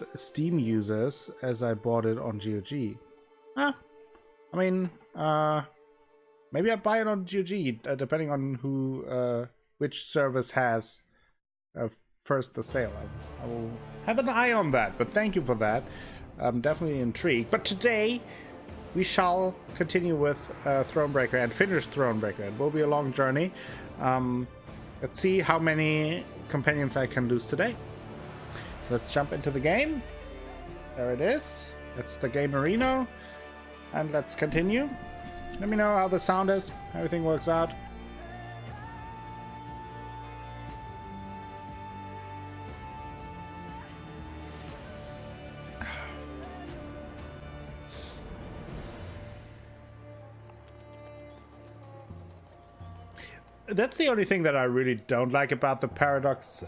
with Steam users as I bought it on GOG. I mean, maybe I buy it on GOG, depending on who, which service has first the sale. I will have an eye on that, but thank you for that. I'm definitely intrigued. But today, we shall continue with Thronebreaker and finish Thronebreaker. It will be a long journey. Let's see how many companions I can lose today. So let's jump into the game. There it is. That's the game arena. And let's continue. Let me know how the sound is. Everything works out. That's the only thing that I really don't like about the Paradox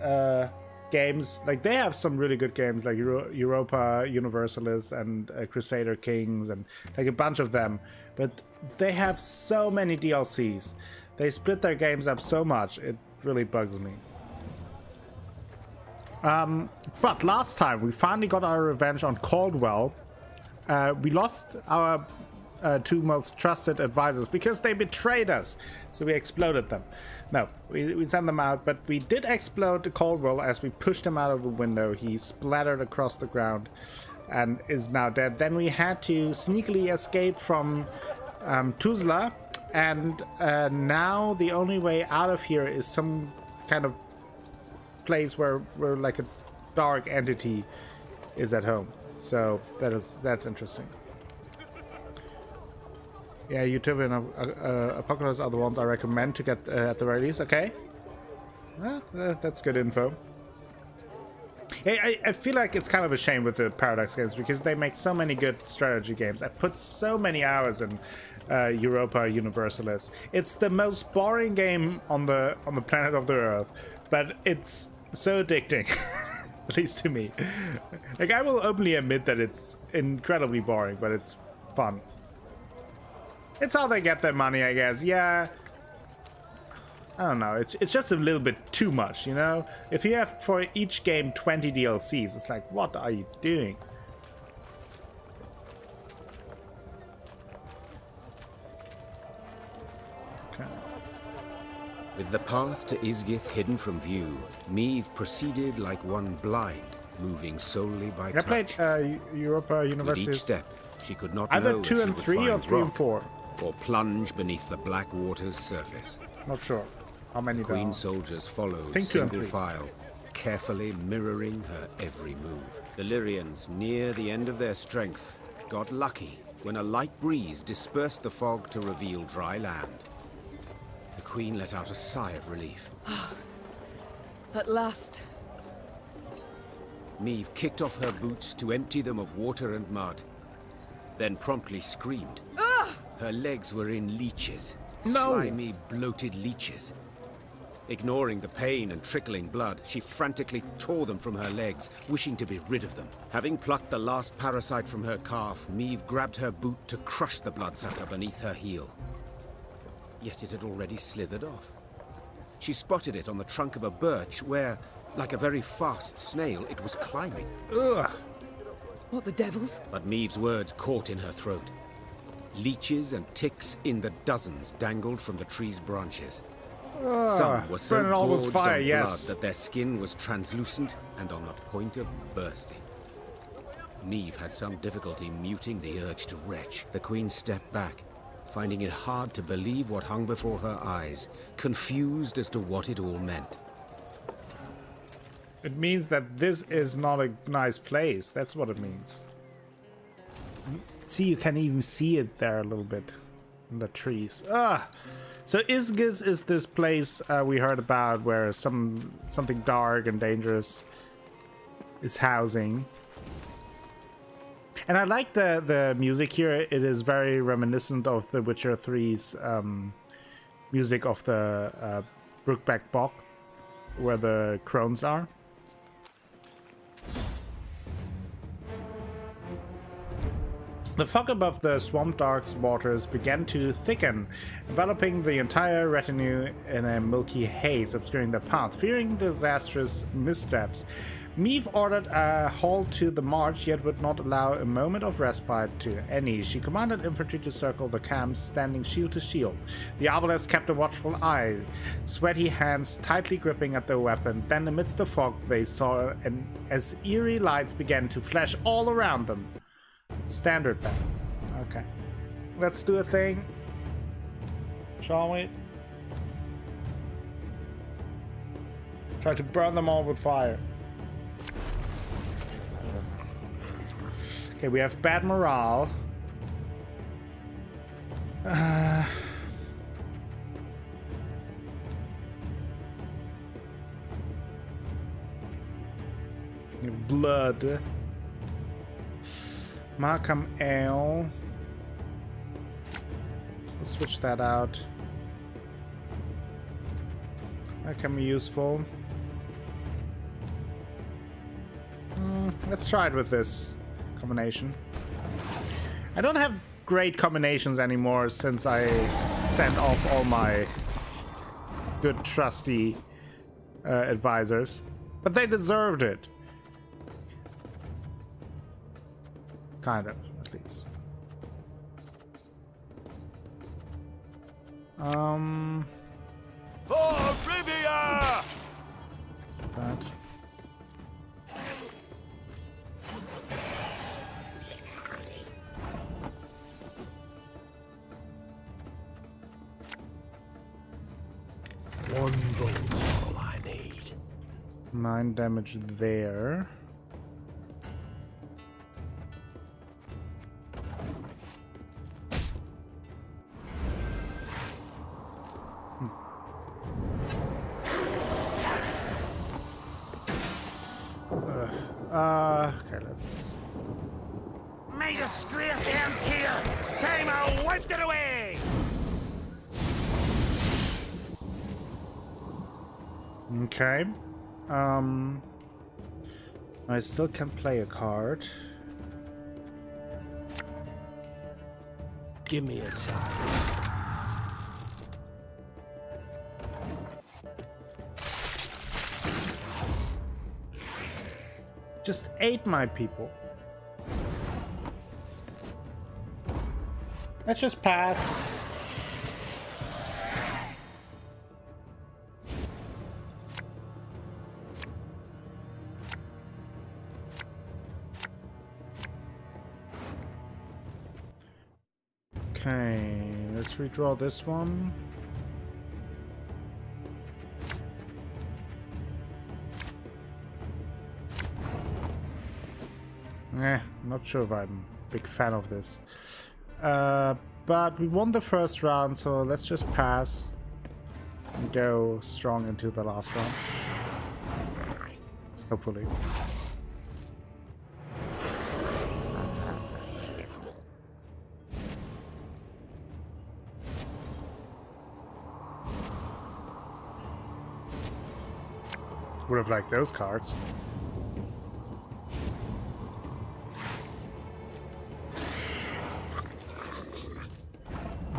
games. Like, they have some really good games, like Europa Universalis and Crusader Kings, and like a bunch of them. But they have so many DLCs. They split their games up so much. It really bugs me. But last time, we finally got our revenge on Caldwell. We lost our two most trusted advisors because they betrayed us, so we exploded them. No, we sent them out, but we did explode Caldwell as we pushed him out of the window. He splattered across the ground and is now dead. Then we had to sneakily escape from Tuzla, and now the only way out of here is some kind of place where like a dark entity is at home. So that's interesting. Yeah, YouTube and Apocalypse are the ones I recommend to get at the very least. Okay, well, that's good info. Hey, I feel like it's kind of a shame with the Paradox games because they make so many good strategy games. I put so many hours in Europa Universalis. It's the most boring game on the planet of the Earth, but it's so addicting. At least to me. Like, I will openly admit that it's incredibly boring, but it's fun. It's how they get their money, I guess. Yeah. I don't know. It's just a little bit too much, you know? If you have for each game 20 DLCs, it's like, what are you doing? Okay. With the path to Isgith hidden from view, Meve proceeded like one blind, moving solely by touch. I played Europa Universalis. With each step, she could not either know 2 and 3 or 3 and 4. Or plunge beneath the black water's surface. Not sure how many there are. Queen soldiers followed single file, carefully mirroring her every move. The Lyrians, near the end of their strength, got lucky when a light breeze dispersed the fog to reveal dry land. The Queen let out a sigh of relief. At last. Meve kicked off her boots to empty them of water and mud, then promptly screamed. Her legs were in leeches. No. Slimy, bloated leeches. Ignoring the pain and trickling blood, she frantically tore them from her legs, wishing to be rid of them. Having plucked the last parasite from her calf, Meve grabbed her boot to crush the bloodsucker beneath her heel. Yet it had already slithered off. She spotted it on the trunk of a birch where, like a very fast snail, it was climbing. Ugh. What the devils? But Meve's words caught in her throat. Leeches and ticks in the dozens dangled from the tree's branches. Some were so gorged on blood that their skin was translucent and on the point of bursting. Meve had some difficulty muting the urge to retch. The Queen stepped back, finding it hard to believe what hung before her eyes, confused as to what it all meant. It means that this is not a nice place. That's what it means. See, you can even see it there a little bit in the trees. So Isgith is this place we heard about where something dark and dangerous is housing. And I like the music here. It is very reminiscent of The Witcher 3's music of the Brookback Bog, where the crones are. The fog above the Swamp Dark's waters began to thicken, enveloping the entire retinue in a milky haze, obscuring the path. Fearing disastrous missteps, Meve ordered a halt to the march, yet would not allow a moment of respite to any. She commanded infantry to circle the camp, standing shield to shield. The Arbalists kept a watchful eye, sweaty hands tightly gripping at their weapons. Then, amidst the fog, they saw as eerie lights began to flash all around them. Standard then. Okay. Let's do a thing. Shall we? Try to burn them all with fire. Okay, we have bad morale. Blood. Markham Ale. Let's switch that out. That can be useful. Let's try it with this combination. I don't have great combinations anymore since I sent off all my good trusty advisors, but they deserved it. Kind of, at least. For Rivia! That. One gold's all I need. 9 damage there. Okay, let's... May disgrace ends here! Time I wiped it away! Okay. I still can play a card. Give me a time. Just ate my people. Let's just pass. Okay, let's redraw this one. Not sure if I'm a big fan of this. But we won the first round, so let's just pass and go strong into the last round. Hopefully. Would have liked those cards.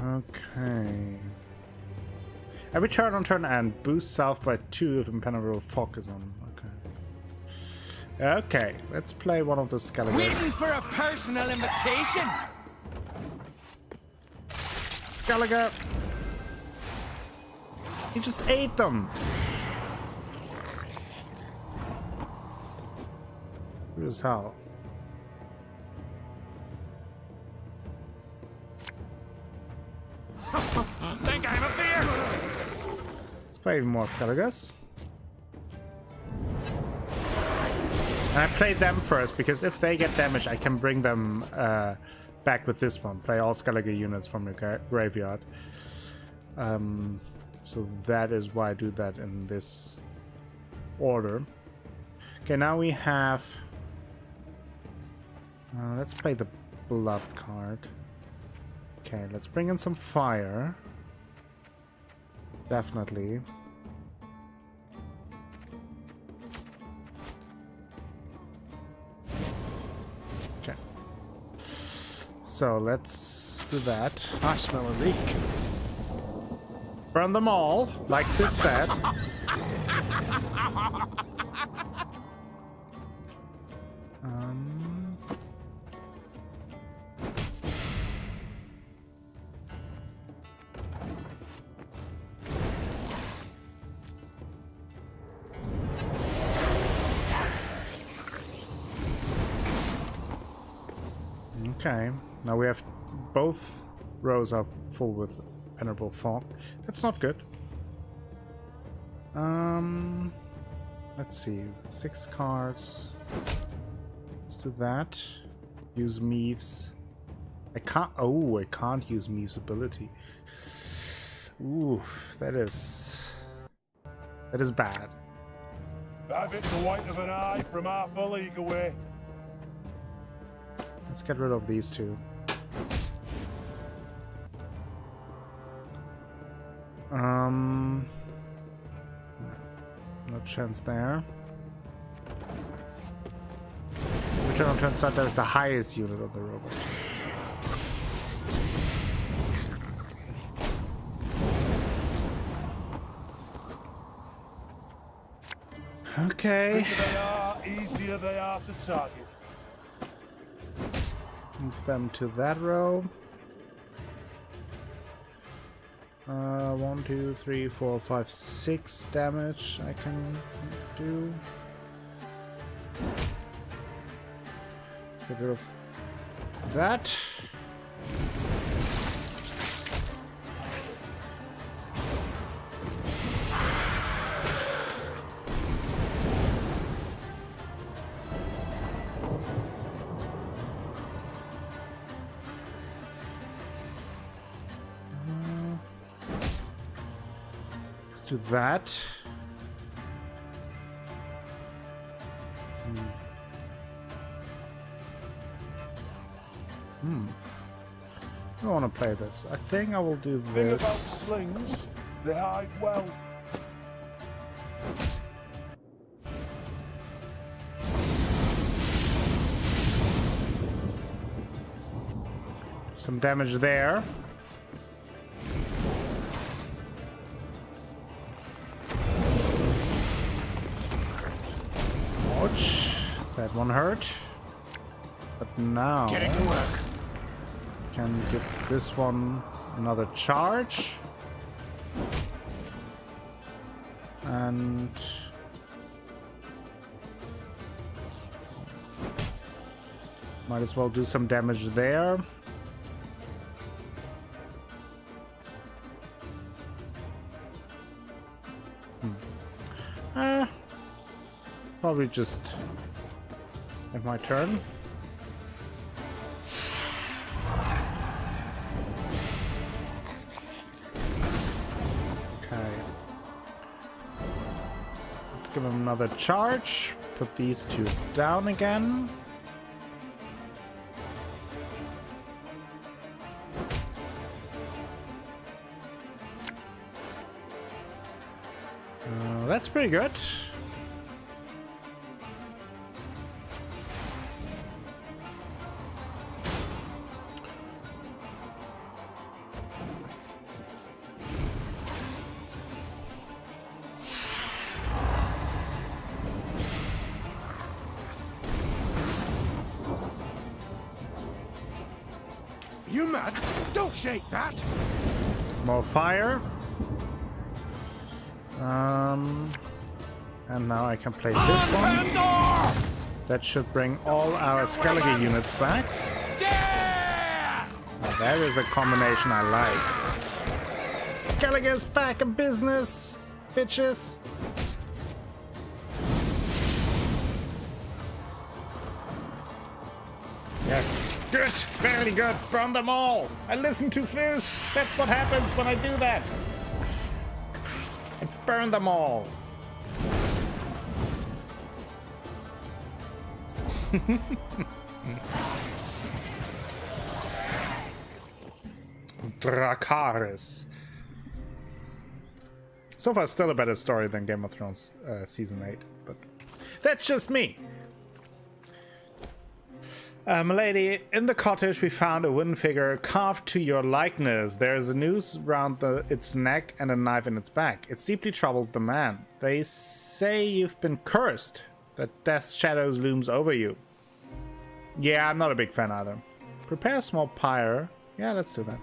Okay. Every turn on turn end, boost south by 2 if impenetrable fog is on. Okay. Okay, let's play one of the skeletons. Waiting for a personal invitation. Skellige! He just ate them! Good as hell. Think I'm up there? Let's play more Skelliges. And I played them first because if they get damaged, I can bring them back with this one. Play all Skellige units from your graveyard. So that is why I do that in this order. Okay, now we have... let's play the blood card. Okay, let's bring in some fire. Definitely. Okay. So let's do that. I smell a leak. Burn them all, like this said. Okay, now we have both rows are full with penetrable fog. That's not good. Let's see, 6 cards. Let's do that. Use Meve's. I can't use Meve's ability. Ooh, that is bad. Have it the white of an eye from half a league away. Let's get rid of these two. No chance there. Return on turn start, that is the highest unit of the robot. Okay. Bigger they are, easier they are to target. Move them to that row. 1, 2, 3, 4, 5, 6 damage I can do. Get rid of that. Do that. I don't want to play this. I think I will do Thing about this. slings, they hide well. Some damage there. That one hurt, but now Getting to work. Can give this one another charge, and might as well do some damage there. Probably just end my turn. Okay. Let's give him another charge. Put these two down again. That's pretty good. You mad? Don't shake that! More fire. And now I can play this one. That should bring all our Skellige units back. Now that is a combination I like. Skellige is back in business, bitches. Yes, good, very good. Burn them all. I listen to Fizz. That's what happens when I do that. I burn them all. Dracarys. So far, still a better story than Game of Thrones Season 8, but that's just me. Milady, in the cottage we found a wooden figure carved to your likeness. There is a noose around its neck and a knife in its back. It's deeply troubled the man. They say you've been cursed, that death's shadows looms over you. Yeah, I'm not a big fan either. Prepare a small pyre. Yeah, let's do that.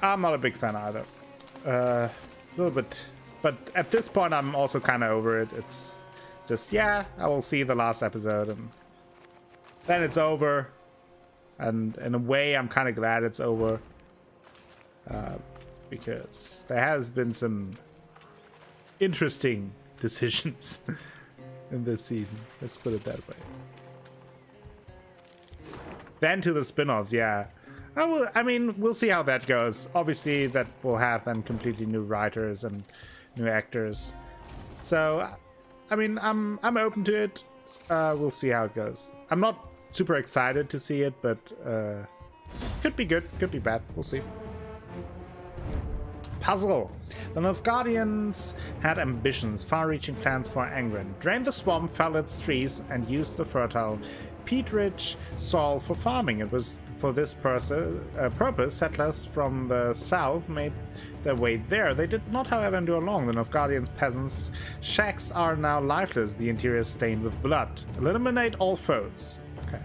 I'm not a big fan either. A little bit. But at this point, I'm also kind of over it. It's just, yeah, I will see the last episode and then it's over. And in a way, I'm kind of glad it's over. Because there has been some interesting decisions in this season. Let's put it that way. Then to the spin-offs, yeah. I mean, we'll see how that goes. Obviously, that will have then completely new writers and new actors. So, I mean, I'm open to it. We'll see how it goes. I'm not super excited to see it, but could be good, could be bad. We'll see. Puzzle. The Nilfgaardians had ambitions, far-reaching plans for Angren. Drain the swamp, fell its trees, and use the fertile, peat-rich soil for farming. It was for this purpose settlers from the south made their way there. They did not, however, endure long. The Nilfgaardians' peasants' shacks are now lifeless, the interior stained with blood. Eliminate all foes. Okay.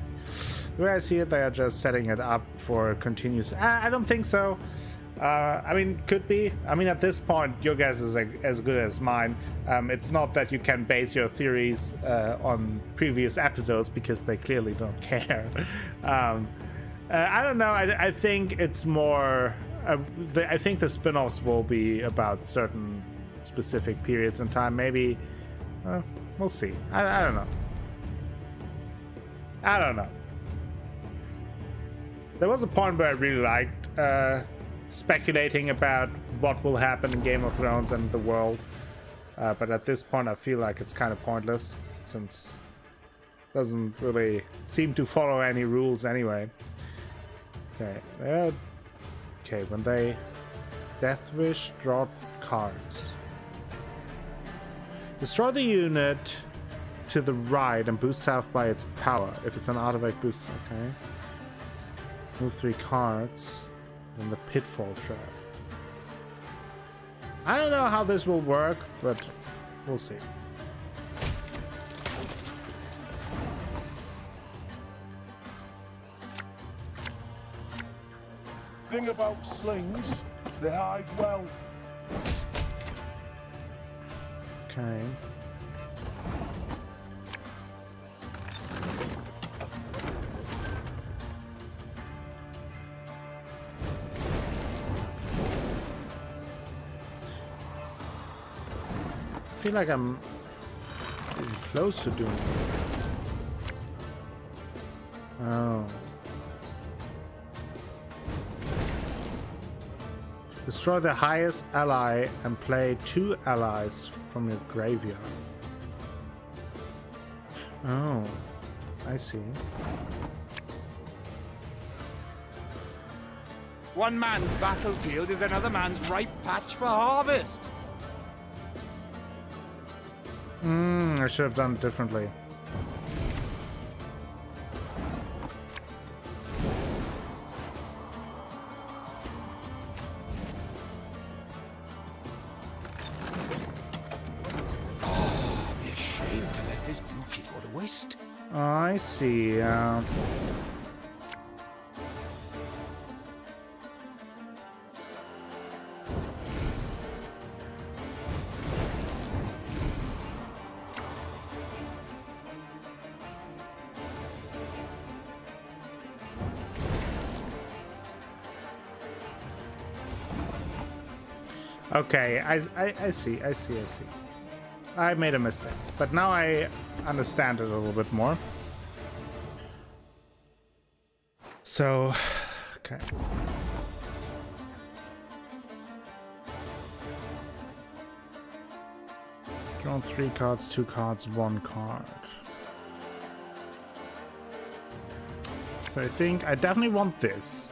The way I see it, they are just setting it up for continuous... I don't think so. I mean, could be. I mean, at this point, your guess is as good as mine. It's not that you can base your theories on previous episodes because they clearly don't care. I don't know. I think it's more... I think the spin-offs will be about certain specific periods in time. Maybe... we'll see. I don't know. I don't know. There was a point where I really liked... speculating about what will happen in Game of Thrones and the world, but at this point I feel like it's kind of pointless since it doesn't really seem to follow any rules anyway. Okay, when they Death Wish, draw cards. Destroy the unit to the right and boost south by its power. If it's an artifact boost, okay. Move 3 cards. And the pitfall trap. I don't know how this will work, but we'll see. Thing about slings, they hide well. Okay. I feel like I'm getting close to doing it. Oh. Destroy the highest ally and play 2 allies from your graveyard. Oh, I see. One man's battlefield is another man's ripe patch for harvest. I should have done it differently. Oh, it'd be a shame to let this beauty go to waste. I see. Okay, I see. I made a mistake, but now I understand it a little bit more. So, okay. Draw 3 cards, 2 cards, 1 card. So I think I definitely want this.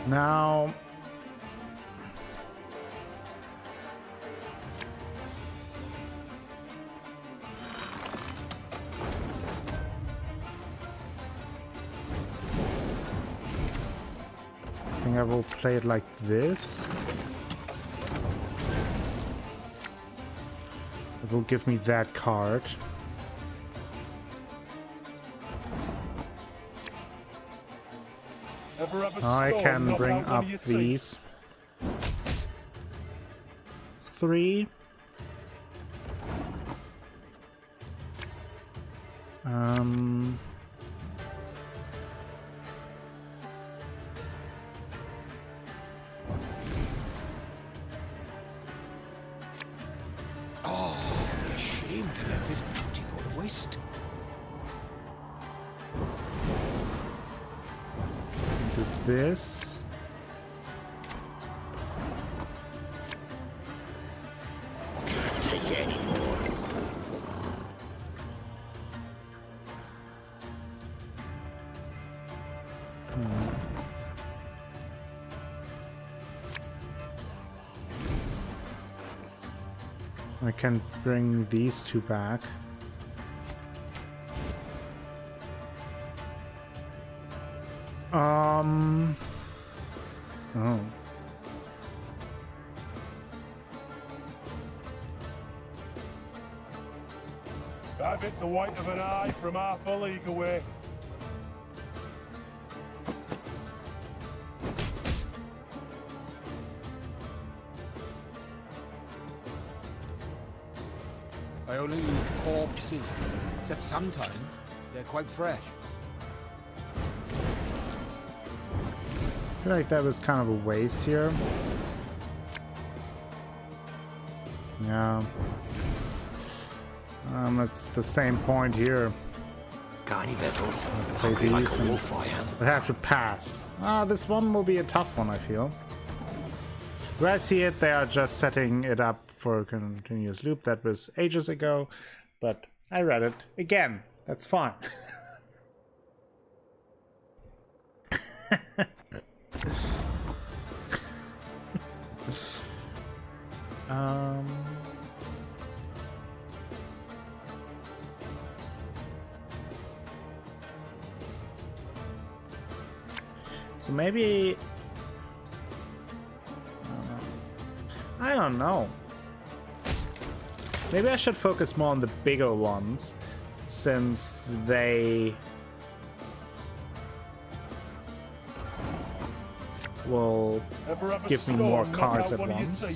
Now, I think I will play it like this. It will give me that card. I can bring up these 3. Shame to let this beauty go to waste. Do this. Can't take it anymore. I can bring these two back. Oh. Have it the white of an eye from half a league away. I only eat corpses, except sometimes they're quite fresh. I feel like that was kind of a waste here. Yeah. That's the same point here. Got any victuals? Play Hungry like these a and wolf I am. I have to pass. This one will be a tough one, I feel. Where I see it, they are just setting it up for a continuous loop. That was ages ago, but I read it again. That's fine. So maybe I don't know. Maybe I should focus more on the bigger ones, since they will give me more cards at once.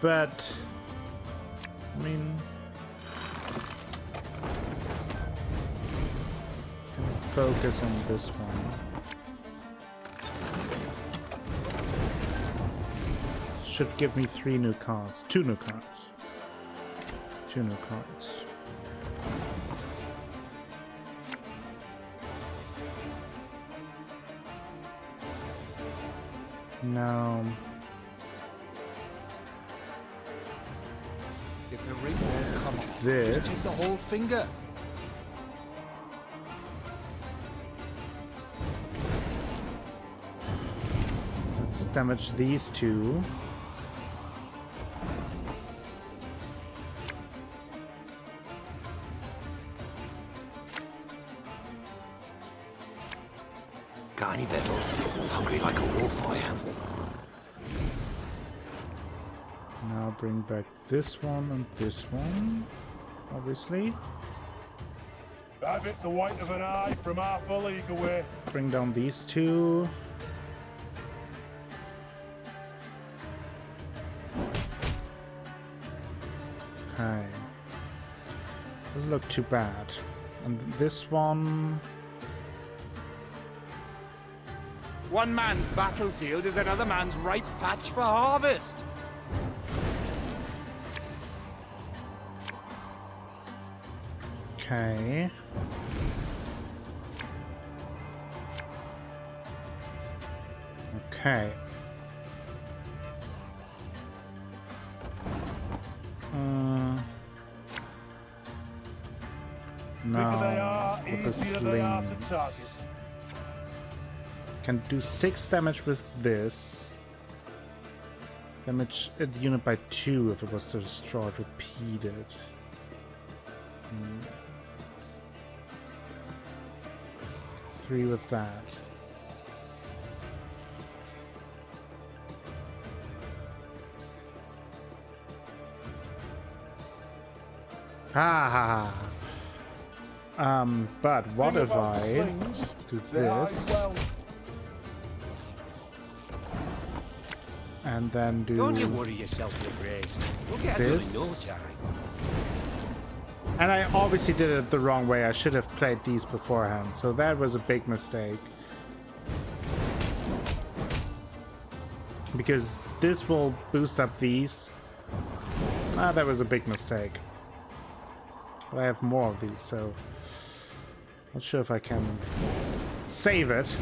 But I mean, focus on this one. Should give me 3 new cards. 2 new cards. 2 new cards. No. If the ring won't come off, This. just take the whole finger. Let's damage these 2. Got any victuals? Hungry like a wolf I am. Now bring back this one and this one, obviously. Have it the white of an eye from half a league away. Bring down these 2. Okay. Doesn't look too bad. And this one. One man's battlefield is another man's ripe patch for harvest. Okay. Okay. Bigger they No. are, With the easier they are to slings. target. Can do 6 damage with this. Damage a unit by 2 if it was destroyed repeated. 3 with that. Ha ha ha. But what if I do this? And then do Don't you worry yourself, your grace. We'll get this. it done in no time. And I obviously did it the wrong way. I should have played these beforehand. So that was a big mistake. Because this will boost up these. That was a big mistake. But I have more of these, so not sure if I can save it.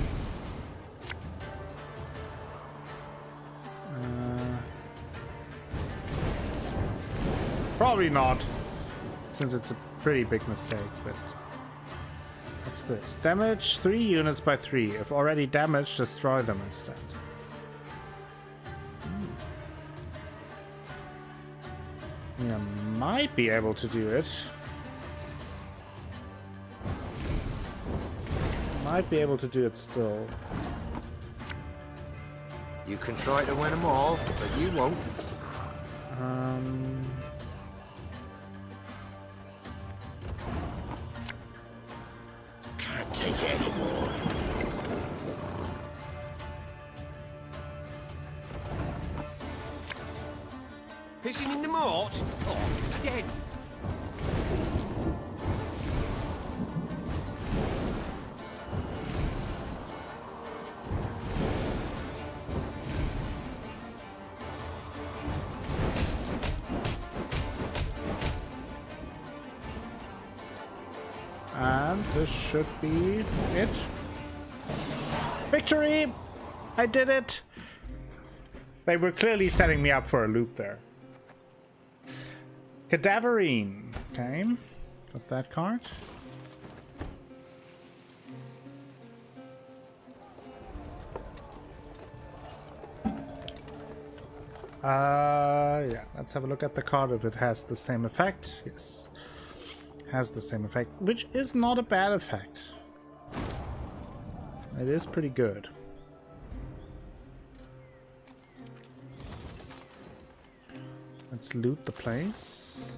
Probably not, since it's a pretty big mistake, but what's this? Damage 3 units by 3. If already damaged, destroy them instead. I might be able to do it. Might be able to do it still. You can try to win them all, but you won't. Can't take it anymore. Fishing in the moat? Oh, dead. And this should be it. Victory! I did it! They were clearly setting me up for a loop there. Cadaverine. Okay. Got that card. Yeah. Let's have a look at the card if it has the same effect. Yes. Has the same effect, which is not a bad effect. It is pretty good. Let's loot the place.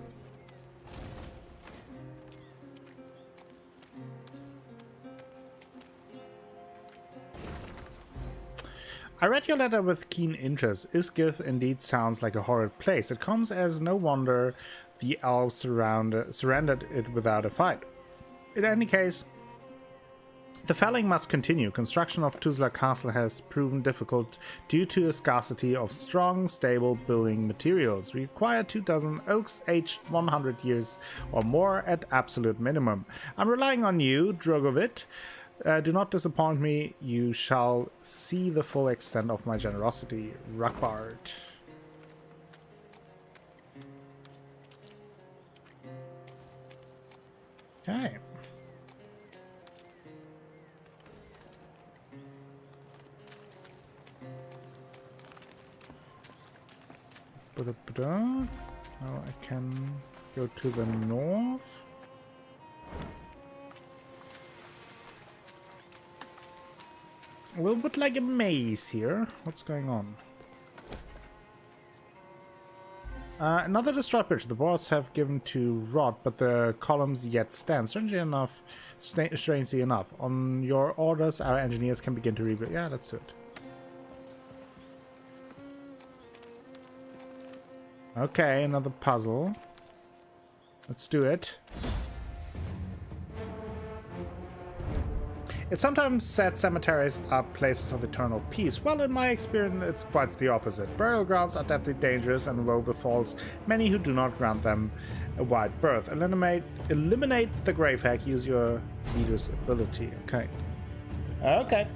I read your letter with keen interest. Isgith indeed sounds like a horrid place. It comes as no wonder the elves surrendered it without a fight. In any case, the felling must continue. Construction of Tuzla Castle has proven difficult due to a scarcity of strong, stable building materials. We require 24 oaks aged 100 years or more at absolute minimum. I'm relying on you, Drogovit. Do not disappoint me. You shall see the full extent of my generosity. Rakbard. Okay. Now I can go to the north. A little bit like a maze here. What's going on? Another destroyed bridge. The walls have given to rot, but the columns yet stand. Strangely enough, on your orders, our engineers can begin to rebuild. Yeah, let's do it. Okay, another puzzle. Let's do it. It sometimes said cemeteries are places of eternal peace. Well, in my experience, it's quite the opposite. Burial grounds are deathly dangerous, and woe befalls many who do not grant them a wide berth. Eliminate the grave hack. Use your leader's ability. Okay. Okay.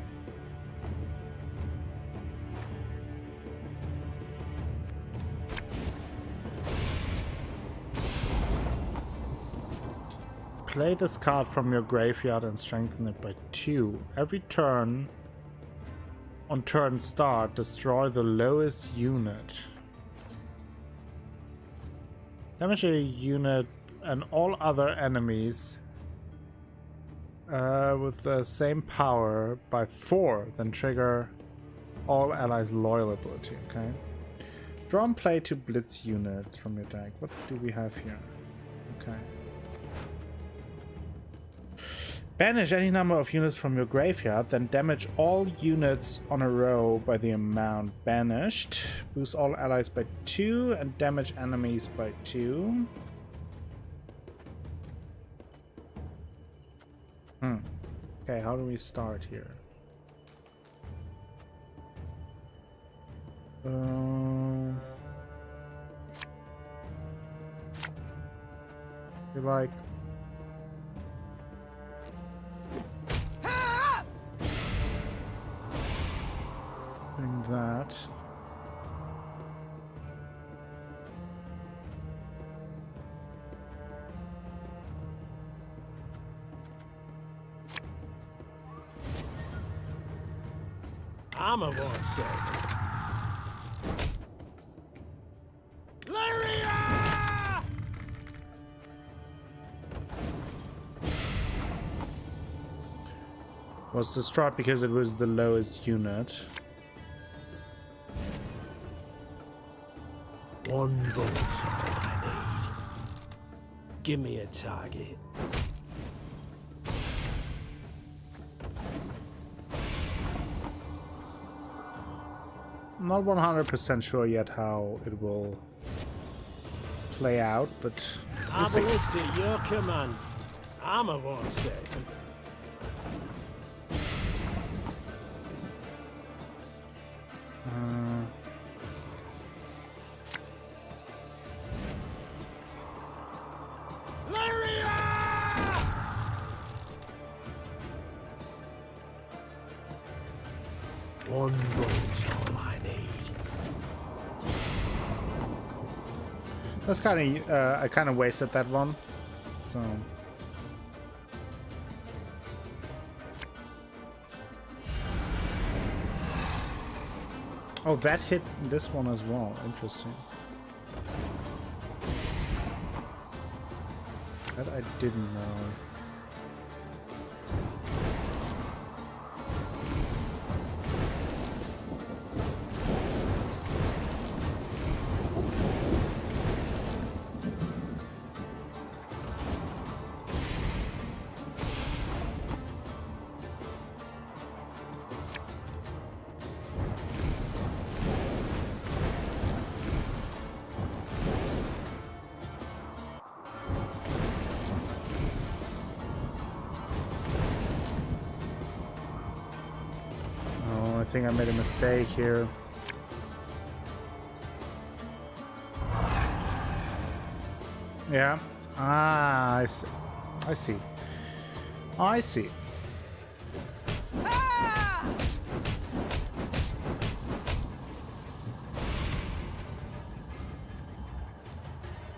Play this card from your graveyard and strengthen it by 2. Every turn, on turn start, destroy the lowest unit. Damage a unit and all other enemies with the same power by 4, then trigger all allies' loyal ability, okay? Draw and play 2 blitz units from your deck. What do we have here? Okay. Banish any number of units from your graveyard, then damage all units on a row by the amount banished. Boost all allies by 2 and damage enemies by 2. Okay, how do we start here? You're like... doing that. I'm a one second. Lyria! Was distraught because it was the lowest unit. One bullet's all I need. Give me a target. I'm not 100% sure yet how it will play out, but we'll see. Obelisk at your command. I'm a one second. One bullet's all I need. That's kind of I kind of wasted that one. So oh, that hit this one as well. Interesting. That I didn't know. I think I made a mistake here. Yeah. Ah, I see. I see. I see.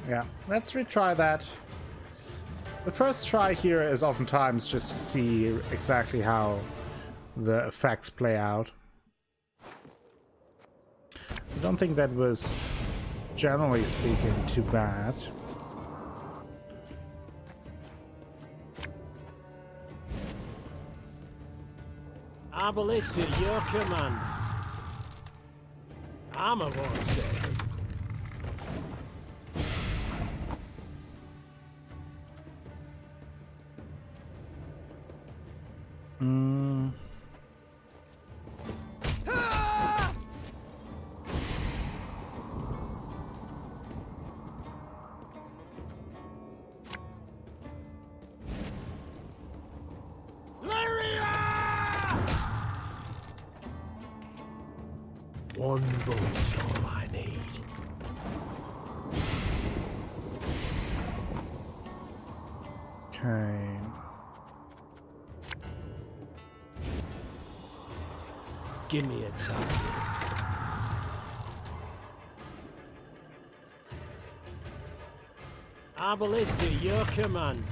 Yeah, let's retry that. The first try here is oftentimes just to see exactly how the effects play out. I don't think that was, generally speaking, too bad. Obelisk at your command. I'm a one second. One bullet's all I need. Okay. Give me a target. Obelisk at your command.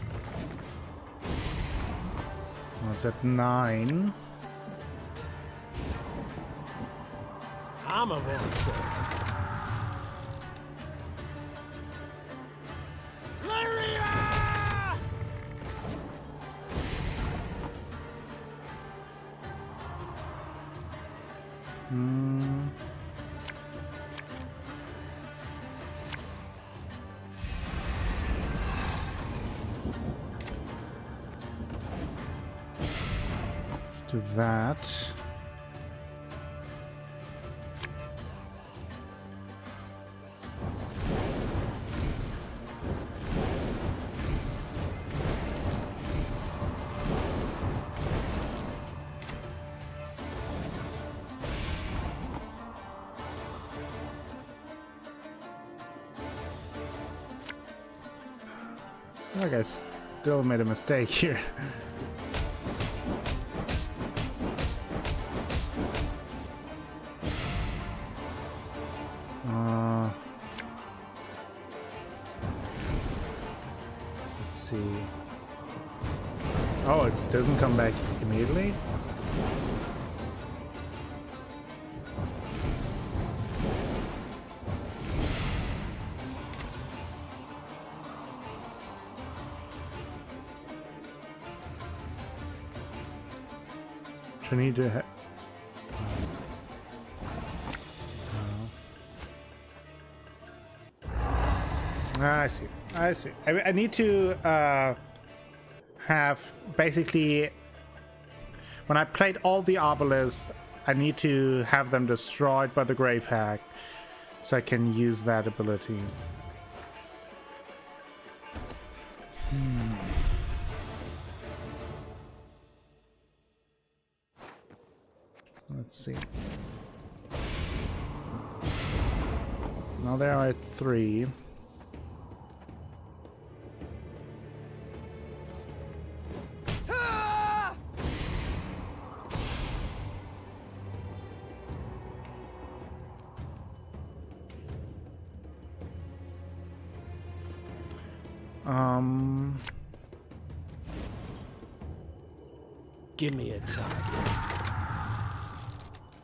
It's at 9. I'm a one second. Lyria! do that. I think I still made a mistake here. Let's see. Oh, it doesn't come back immediately? I need to I see. I see. I need to have basically when I played all the obelisks, I need to have them destroyed by the grave hack so I can use that ability. Let's see. Now there are 3. Give me a target.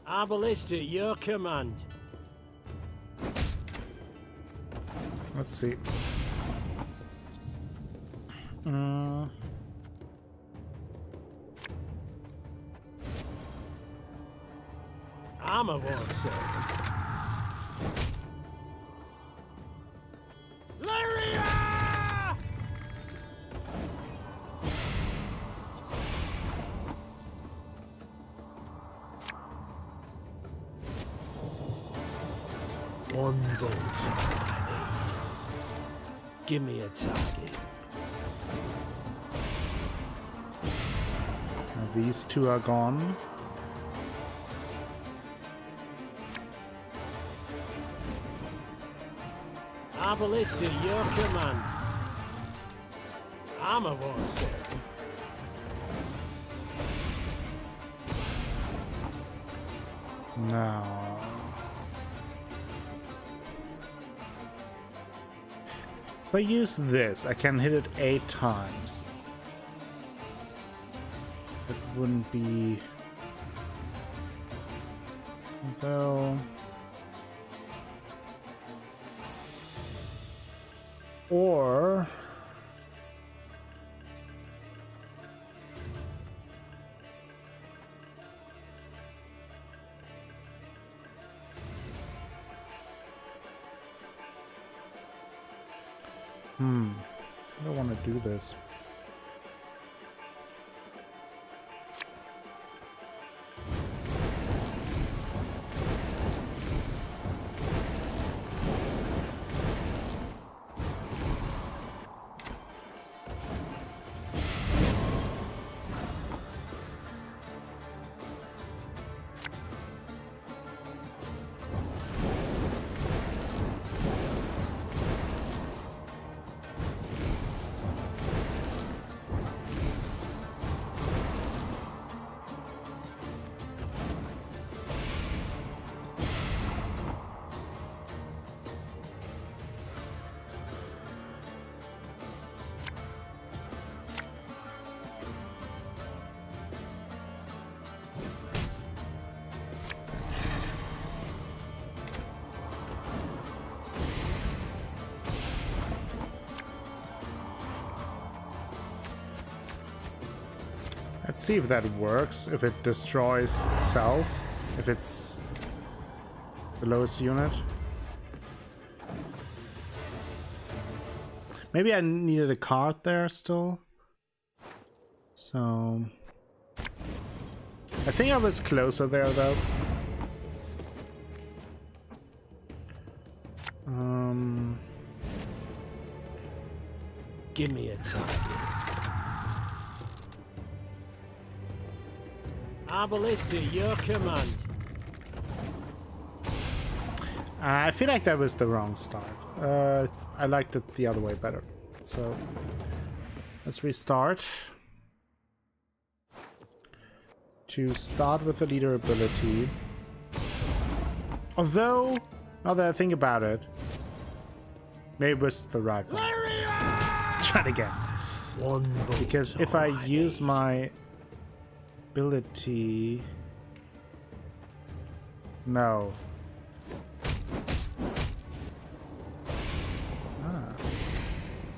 Obelisk at your command. Let's see. Armor won't serve. Lyria! One bolt I need. Give me a target. Now these 2 are gone. Obelisk at your command. Armor won't serve. Now. If I use this, I can hit it 8 times. It wouldn't be... Though... Or... I don't want to do this. Let's see if that works, if it destroys itself, if it's the lowest unit. Maybe I needed a card there still. So... I think I was closer there, though. Give me a target. Arbalist at your command. I feel like that was the wrong start. I liked it the other way better. So let's restart. To start with the leader ability. Although, now that I think about it, maybe it was the right one. Let's try it again. Because if I use my ability... No.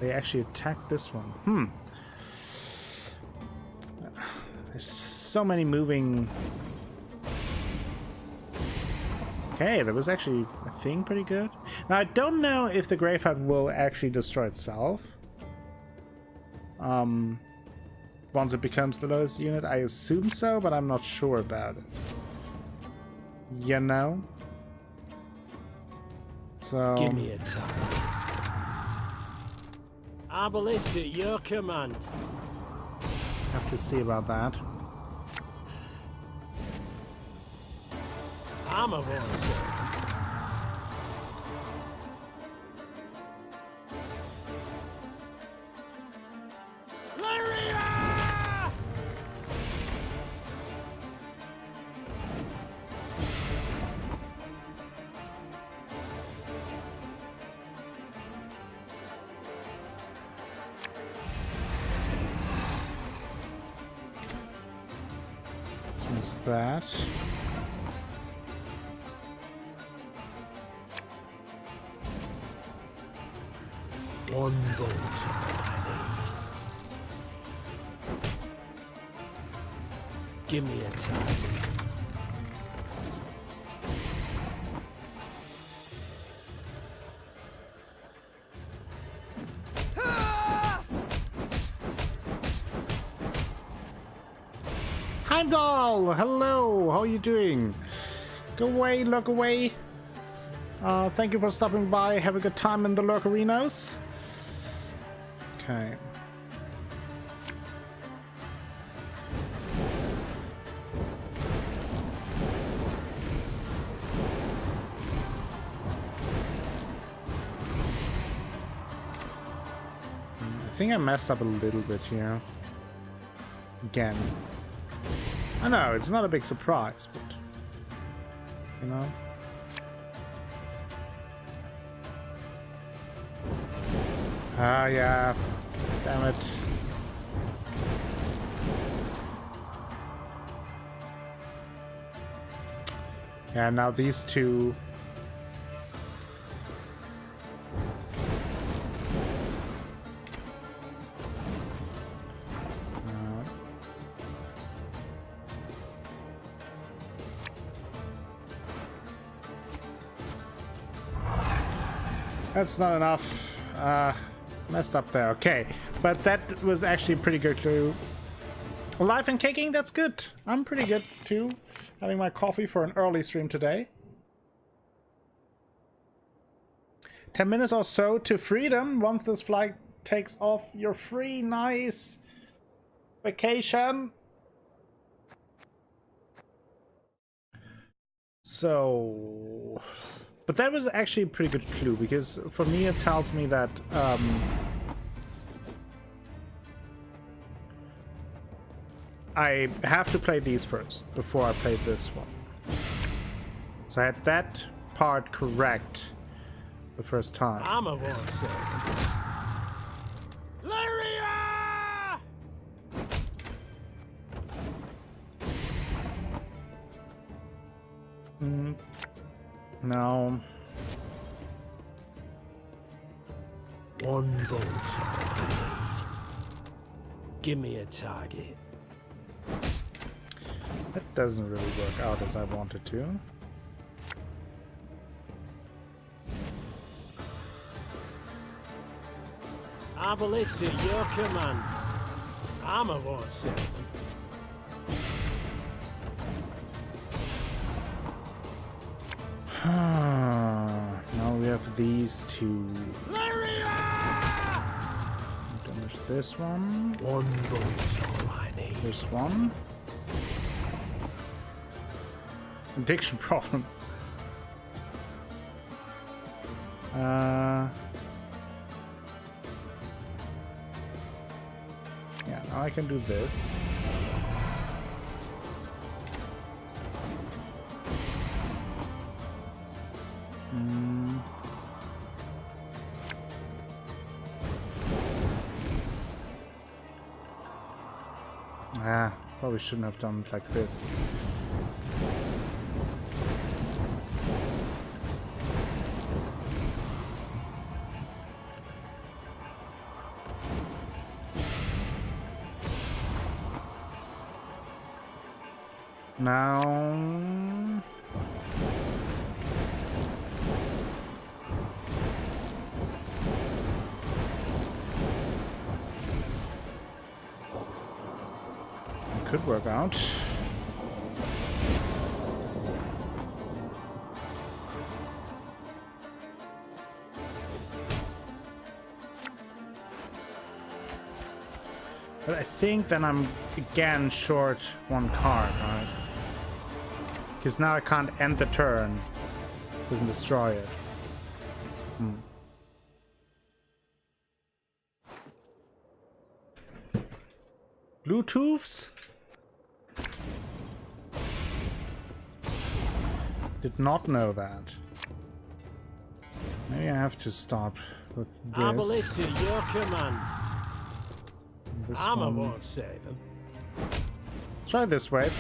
They actually attacked this one. There's so many moving... Okay, that was actually, I think, pretty good. Now, I don't know if the Graveheart will actually destroy itself. Once it becomes the lowest unit, I assume so, but I'm not sure about it. You know? So... Give me a target. Arbalist at your command. Have to see about that. Armor one, sir. Lyria! Use that. One bolt I need. Give me a target. Heimdall! Hello! How are you doing? Go away, look away. Thank you for stopping by. Have a good time in the Lurkerinos. Okay. I think I messed up a little bit here. Again. I know, it's not a big surprise, but... You know? Ah, yeah. Damn it. Yeah, now these two... That's not enough. Messed up there. Okay. But that was actually pretty good clue. Alive and kicking, that's good. I'm pretty good too. Having my coffee for an early stream today. 10 minutes or so to freedom. Once this flight takes off, you're free. Nice. Vacation. So... But that was actually a pretty good clue, because for me it tells me that I have to play these first before I play this one. So I had that part correct the first time. I'm a one, sir. Lyria! No. One bolt I need. Give me a target. That doesn't really work out as I wanted to. Arbalist at your command. I'm a one, sir. Now we have these two. Lyria! Damage this one. One boat's all I need. This one. Addiction problems. Yeah, now I can do this. Probably shouldn't have done it like this. Now... could work out. But I think then I'm again short one card, right? Because now I can't end the turn. Doesn't destroy it. Bluetooths? Did not know that. Maybe I have to stop with this. Arbalist at your command. This Armor one. won't save him. Try this way.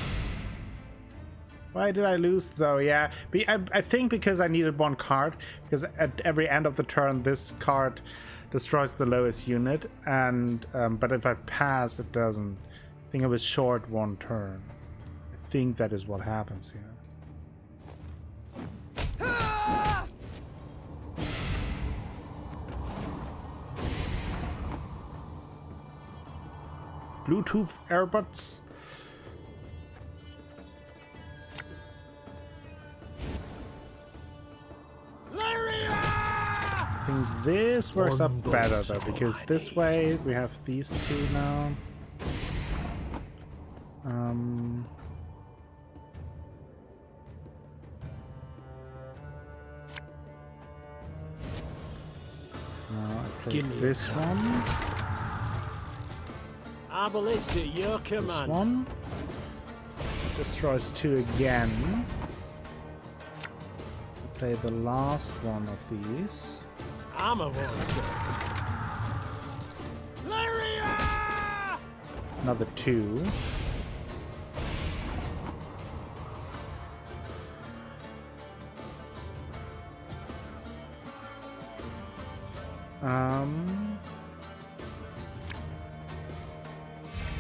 Why did I lose though? Yeah, I think because I needed one card. Because at every end of the turn, this card destroys the lowest unit, and but if I pass, it doesn't. I think I was short one turn. I think that is what happens here. Bluetooth earbuds. I think this works out better though, because this way we have these two now. Now I play this one. Arbalist at your This command. one. Destroys two again. Play the last one of these. Armor won't save. Lyria! Another two.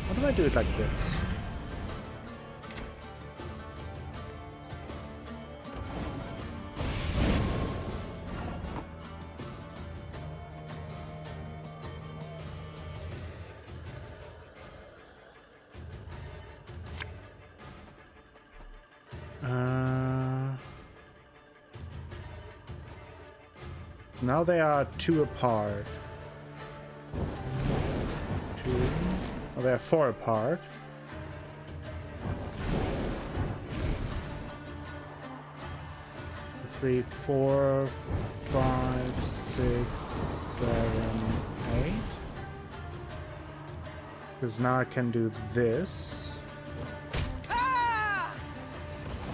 How do I do it like this? Now they are two apart. Two. Oh, they are four apart. Three, four, 5, 6, 7, 8. Because now I can do this.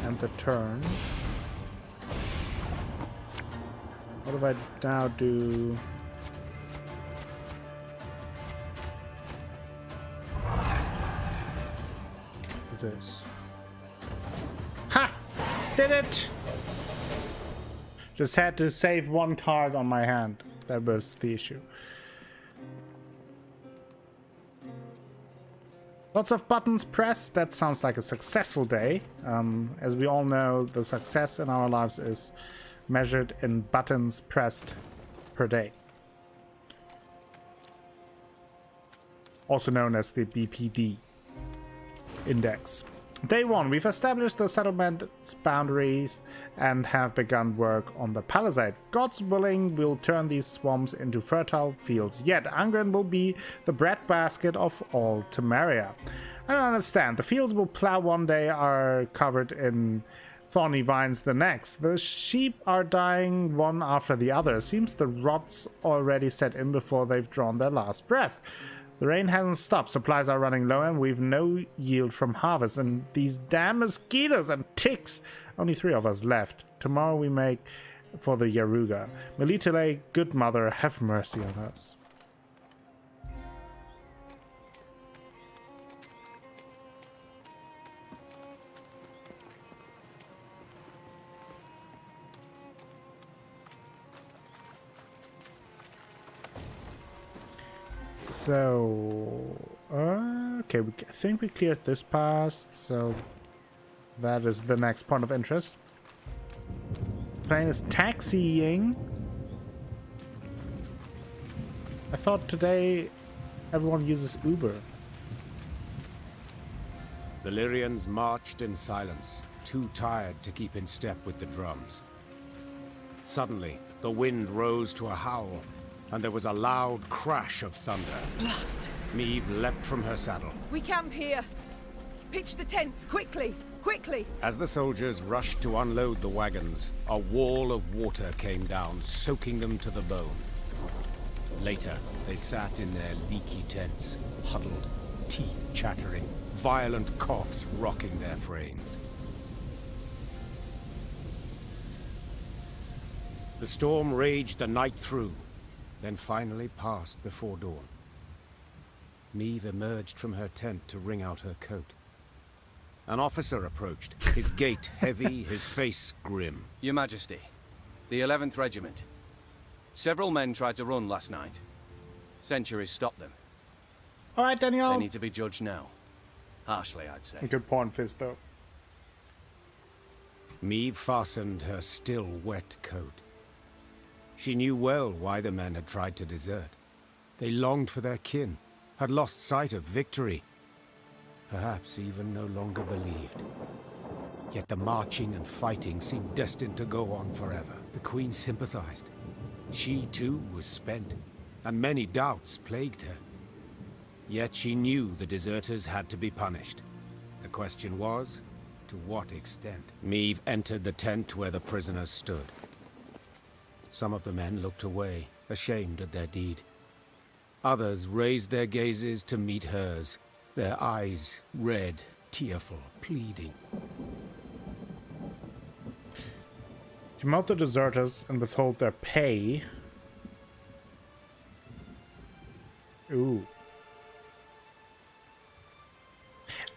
And the turn. What if I now do... this? Ha! Did it! Just had to save one card on my hand. That was the issue. Lots of buttons pressed. That sounds like a successful day. As we all know, the success in our lives is measured in buttons pressed per day. Also known as the BPD index. Day 1. We've established the settlement's boundaries and have begun work on the palisade. God's willing, we'll turn these swamps into fertile fields. Yet, Angren will be the breadbasket of all Temeria. I don't understand. The fields we'll plow one day are covered in thorny vines the next. The sheep are dying one after the other. Seems the rot's already set in before they've drawn their last breath. The rain hasn't stopped, supplies are running low, and we've no yield from harvest. And these damn mosquitoes and ticks! Only 3 of us left. Tomorrow we make for the Yaruga. Melitele, good mother, have mercy on us. So, okay, I think we cleared this past, so that is the next point of interest. Plan is taxiing. I thought today everyone uses Uber. The Lyrians marched in silence, too tired to keep in step with the drums. Suddenly, the wind rose to a howl, and there was a loud crash of thunder. Blast! Meve leapt from her saddle. We camp here. Pitch the tents, quickly! Quickly! As the soldiers rushed to unload the wagons, a wall of water came down, soaking them to the bone. Later, they sat in their leaky tents, huddled, teeth chattering, violent coughs rocking their frames. The storm raged the night through, then finally passed before dawn. Meve emerged from her tent to wring out her coat. An officer approached, his gait heavy, his face grim. Your Majesty, the 11th Regiment. Several men tried to run last night. Centuries stopped them. All right, Daniel. They need to be judged now. Harshly, I'd say. Good point, Fisto. Meve fastened her still wet coat. She knew well why the men had tried to desert. They longed for their kin, had lost sight of victory, perhaps even no longer believed. Yet the marching and fighting seemed destined to go on forever. The Queen sympathized. She too was spent, and many doubts plagued her. Yet she knew the deserters had to be punished. The question was, to what extent? Meve entered the tent where the prisoners stood. Some of the men looked away, ashamed at their deed. Others raised their gazes to meet hers, their eyes red, tearful, pleading. Demote the deserters and withhold their pay. Ooh.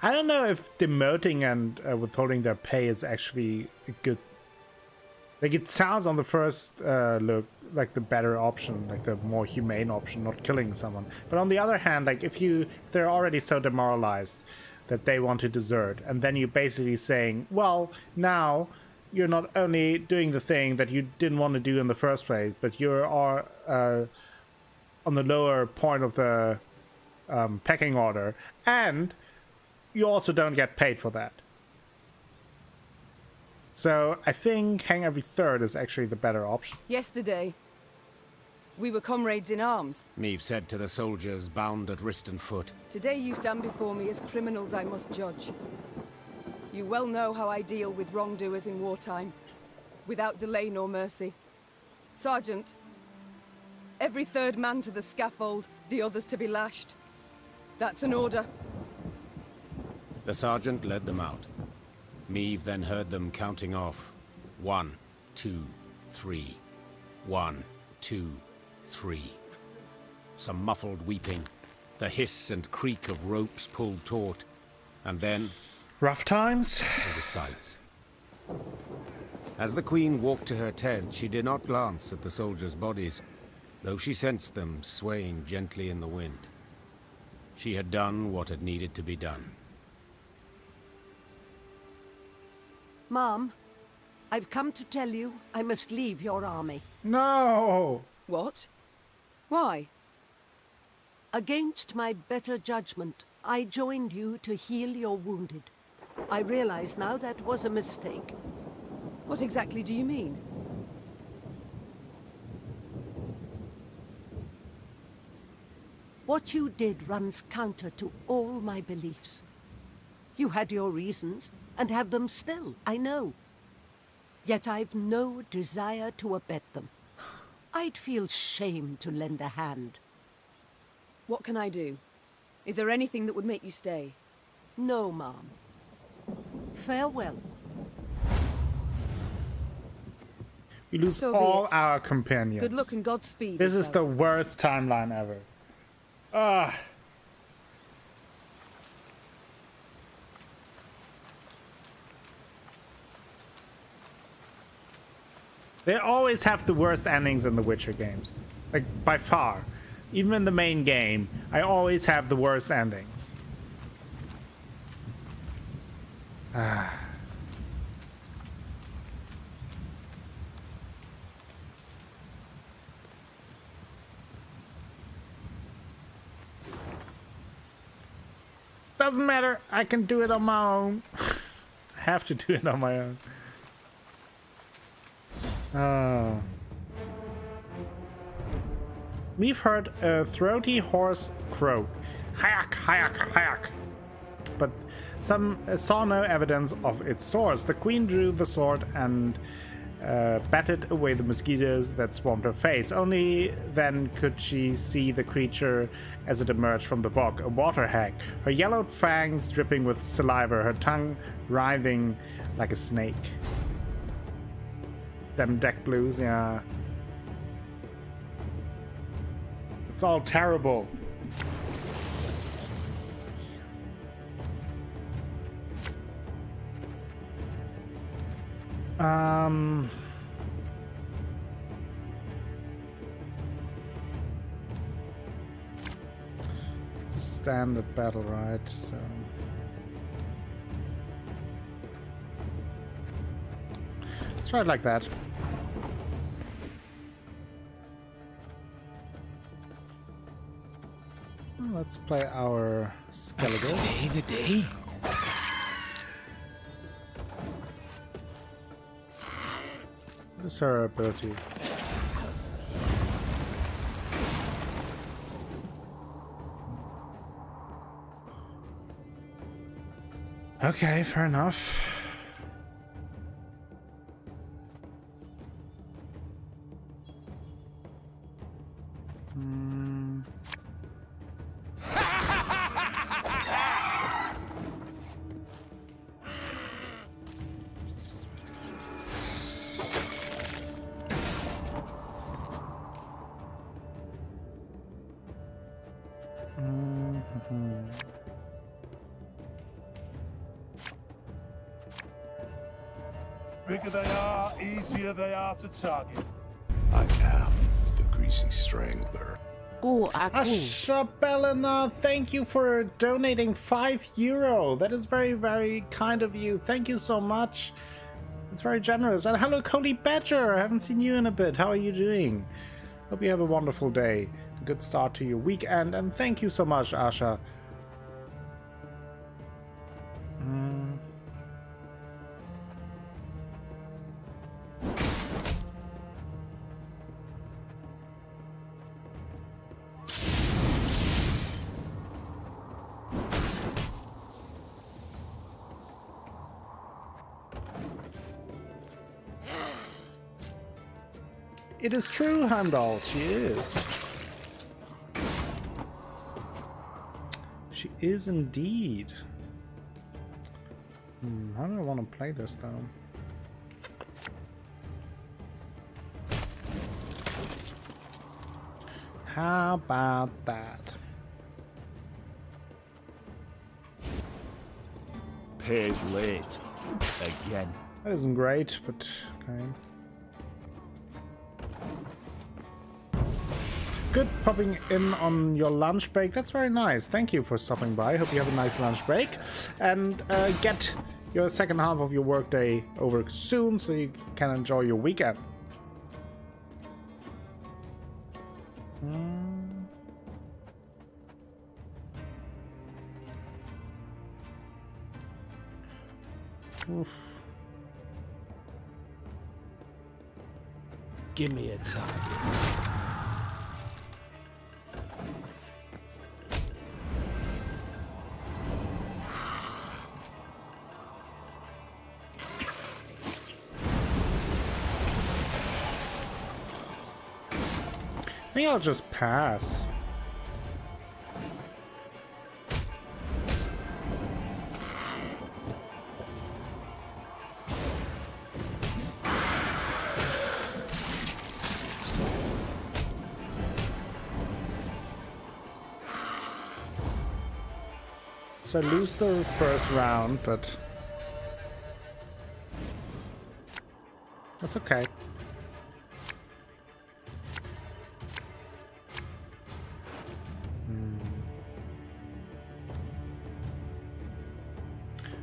I don't know if demoting and withholding their pay is actually a good... Like, it sounds on the first look like the better option, like the more humane option, not killing someone. But on the other hand, like, if they're already so demoralized that they want to desert, and then you're basically saying, well, now you're not only doing the thing that you didn't want to do in the first place, but you are on the lower point of the pecking order, and you also don't get paid for that. So I think hang every third is actually the better option. Yesterday, we were comrades in arms. Meve said to the soldiers bound at wrist and foot. Today you stand before me as criminals I must judge. You well know how I deal with wrongdoers in wartime, without delay nor mercy. Sergeant, every third man to the scaffold, the others to be lashed. That's an order. The sergeant led them out. Meve then heard them counting off. 1, 2, 3. 1, 2, 3. Some muffled weeping, the hiss and creak of ropes pulled taut, and then... Rough times? There was silence. As the Queen walked to her tent, she did not glance at the soldiers' bodies, though she sensed them swaying gently in the wind. She had done what had needed to be done. Mom, I've come to tell you I must leave your army. No! What? Why? Against my better judgment, I joined you to heal your wounded. I realize now that was a mistake. What exactly do you mean? What you did runs counter to all my beliefs. You had your reasons, and have them still, I know. Yet I've no desire to abet them. I'd feel shame to lend a hand. What can I do? Is there anything that would make you stay? No, Mom. Farewell. We lose So be all it. our companions. Good luck and Godspeed. This is Isabel. the worst timeline ever. Ah. They always have the worst endings in the Witcher games. Like, by far. Even in the main game, I always have the worst endings. Ah. Doesn't matter. I can do it on my own. I have to do it on my own. Oh. We've heard a throaty horse croak. Hayak, hayak, hayak. But some saw no evidence of its source. The queen drew the sword and batted away the mosquitoes that swarmed her face. Only then could she see the creature as it emerged from the bog, a water hag. Her yellowed fangs dripping with saliva, her tongue writhing like a snake. Them deck blues, yeah. It's all terrible. It's a standard battle, right? So let's try it like that. Let's play our skeleton. The day. What is her ability? Okay, fair enough. Bigger they are, easier they are to target. I am the Greasy Strangler. Ashabelina, thank you for donating €5. That is very, very kind of you. Thank you so much. It's very generous. And hello, Coley Badger. I haven't seen you in a bit. How are you doing? Hope you have a wonderful day. A good start to your weekend. And thank you so much, Asha. It is true, Heimdall. She is. She is indeed. How do I want to play this, though? How about that? Pays late. Again. That isn't great, but okay. Good popping in on your lunch break. That's very nice. Thank you for stopping by. Hope you have a nice lunch break. And get your second half of your workday over soon so you can enjoy your weekend. Oof. Give me a target. I think I'll just pass. So I lose the first round, but that's okay.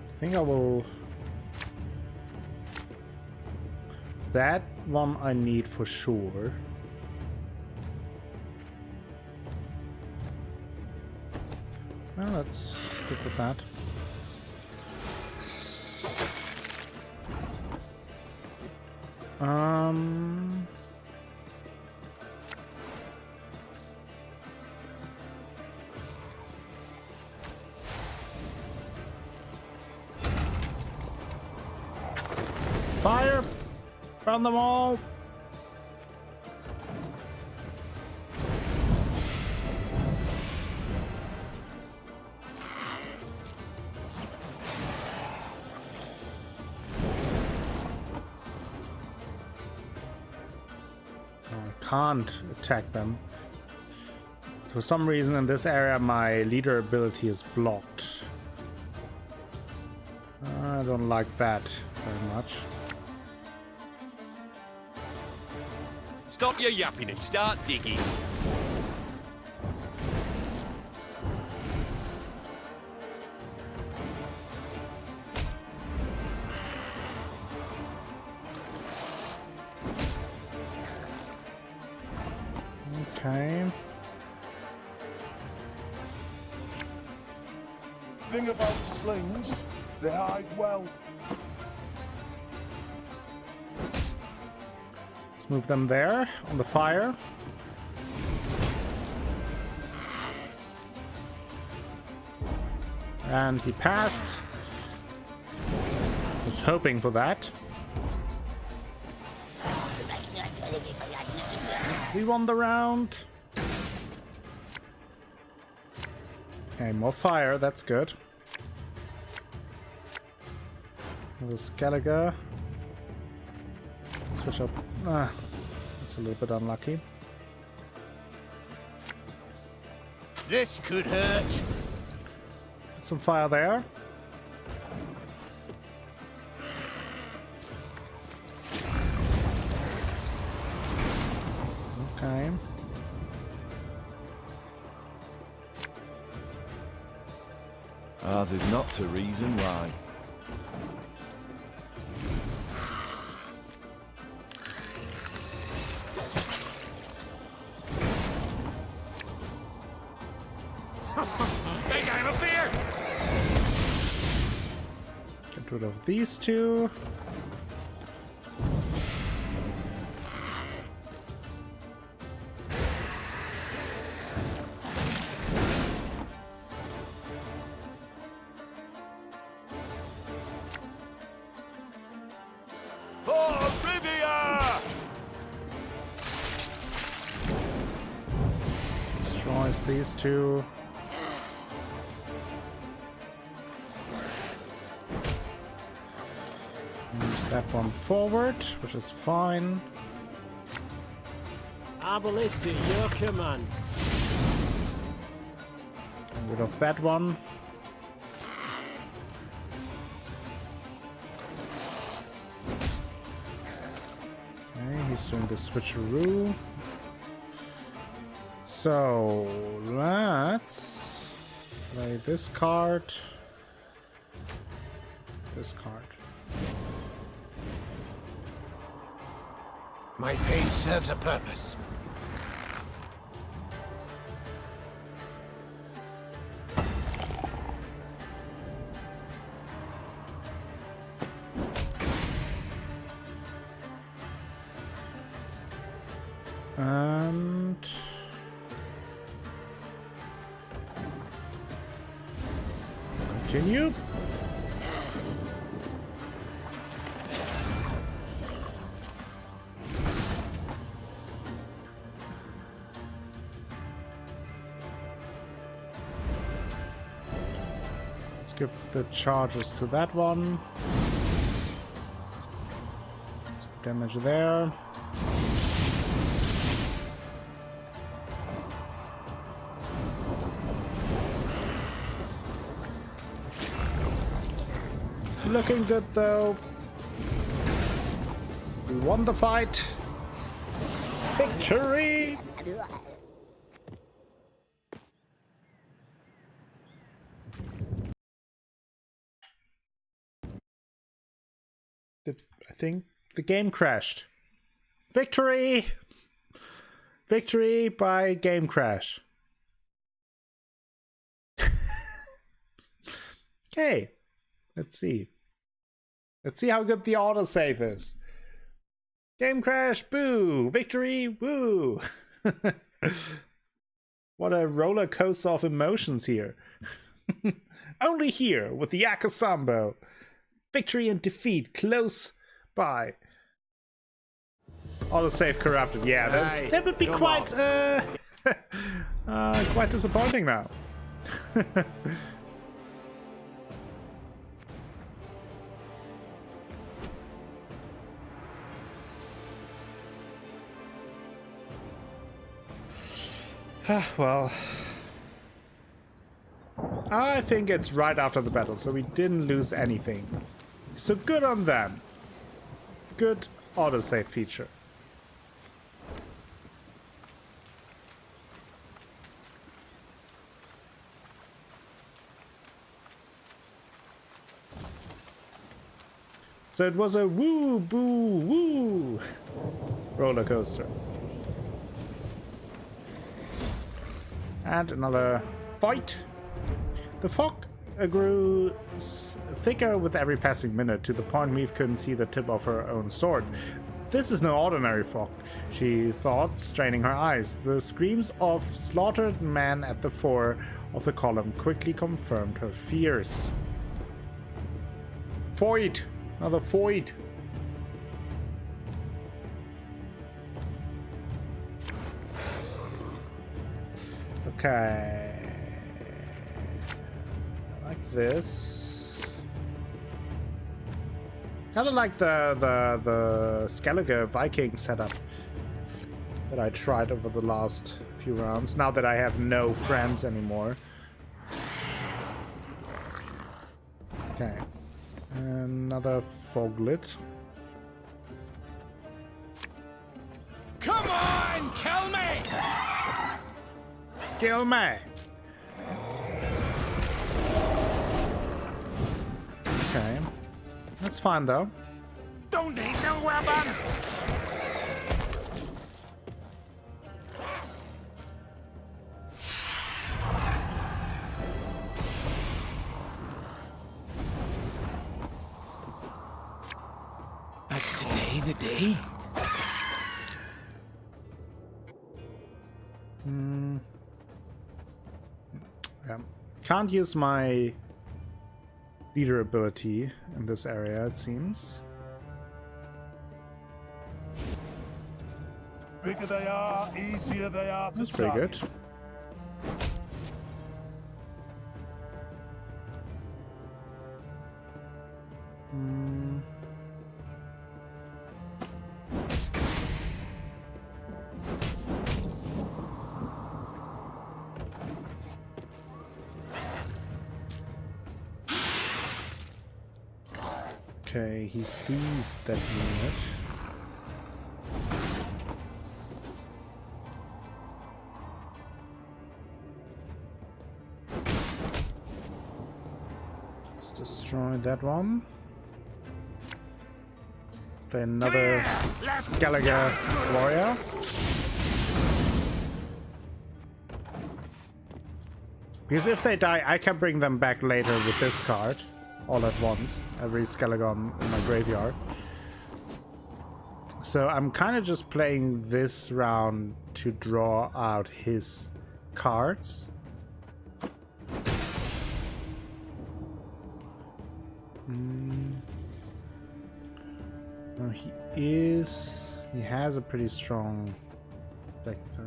I think I will. That one I need for sure. Well, let's stick with that. Fire! Burn them all! Can't attack them. For some reason in this area my leader ability is blocked. I don't like that very much. Stop your yapping and start digging. Okay. Thing about slings, they hide well. Let's move them there on the fire. And he passed. Was hoping for that. We won the round. Okay, more fire, that's good. The Skellige. Switch up. That's a little bit unlucky. This could hurt. Put some fire there. Okay. Ours is not to reason why. Big guy up here! Get rid of these two. These two. Use that one forward, which is fine. Ballistic, your command. Get rid of that one. Okay, he's doing the switcheroo. So let's play this card. This card. My pain serves a purpose. And continue. Let's give the charges to that one. Some damage there. Looking good though. We won the fight. Victory! I think the game crashed. Victory! Victory by game crash. Okay, let's see. Let's see how good the autosave is. Game crash, boo! Victory, woo! What a roller coaster of emotions here. Only here with the Akosombo. Victory and defeat close by. Autosave corrupted. Yeah, that would be quite quite disappointing now. Well, I think it's right after the battle, so we didn't lose anything. So good on them. Good autosave feature. So it was a woo, boo, woo roller coaster. And another fight. The fog grew thicker with every passing minute, to the point Meve couldn't see the tip of her own sword. This is no ordinary fog, she thought, straining her eyes. The screams of slaughtered men at the fore of the column quickly confirmed her fears. Fight! Another fight! Okay. Like this. Kind of like the Skellige Viking setup that I tried over the last few rounds, now that I have no friends anymore. Okay. Another foglet. Come on, kill me! Kill me! Okay. That's fine though. Don't need no weapon! Is today the day? Yeah. Can't use my leader ability in this area, it seems. Bigger they are, easier they are to That's pretty good. Okay, he sees that unit. Let's destroy that one. Play another Skellige warrior. Because if they die, I can bring them back later with this card. All at once, every Skellige in my graveyard. So I'm kind of just playing this round to draw out his cards. No, he has a pretty strong deck throw.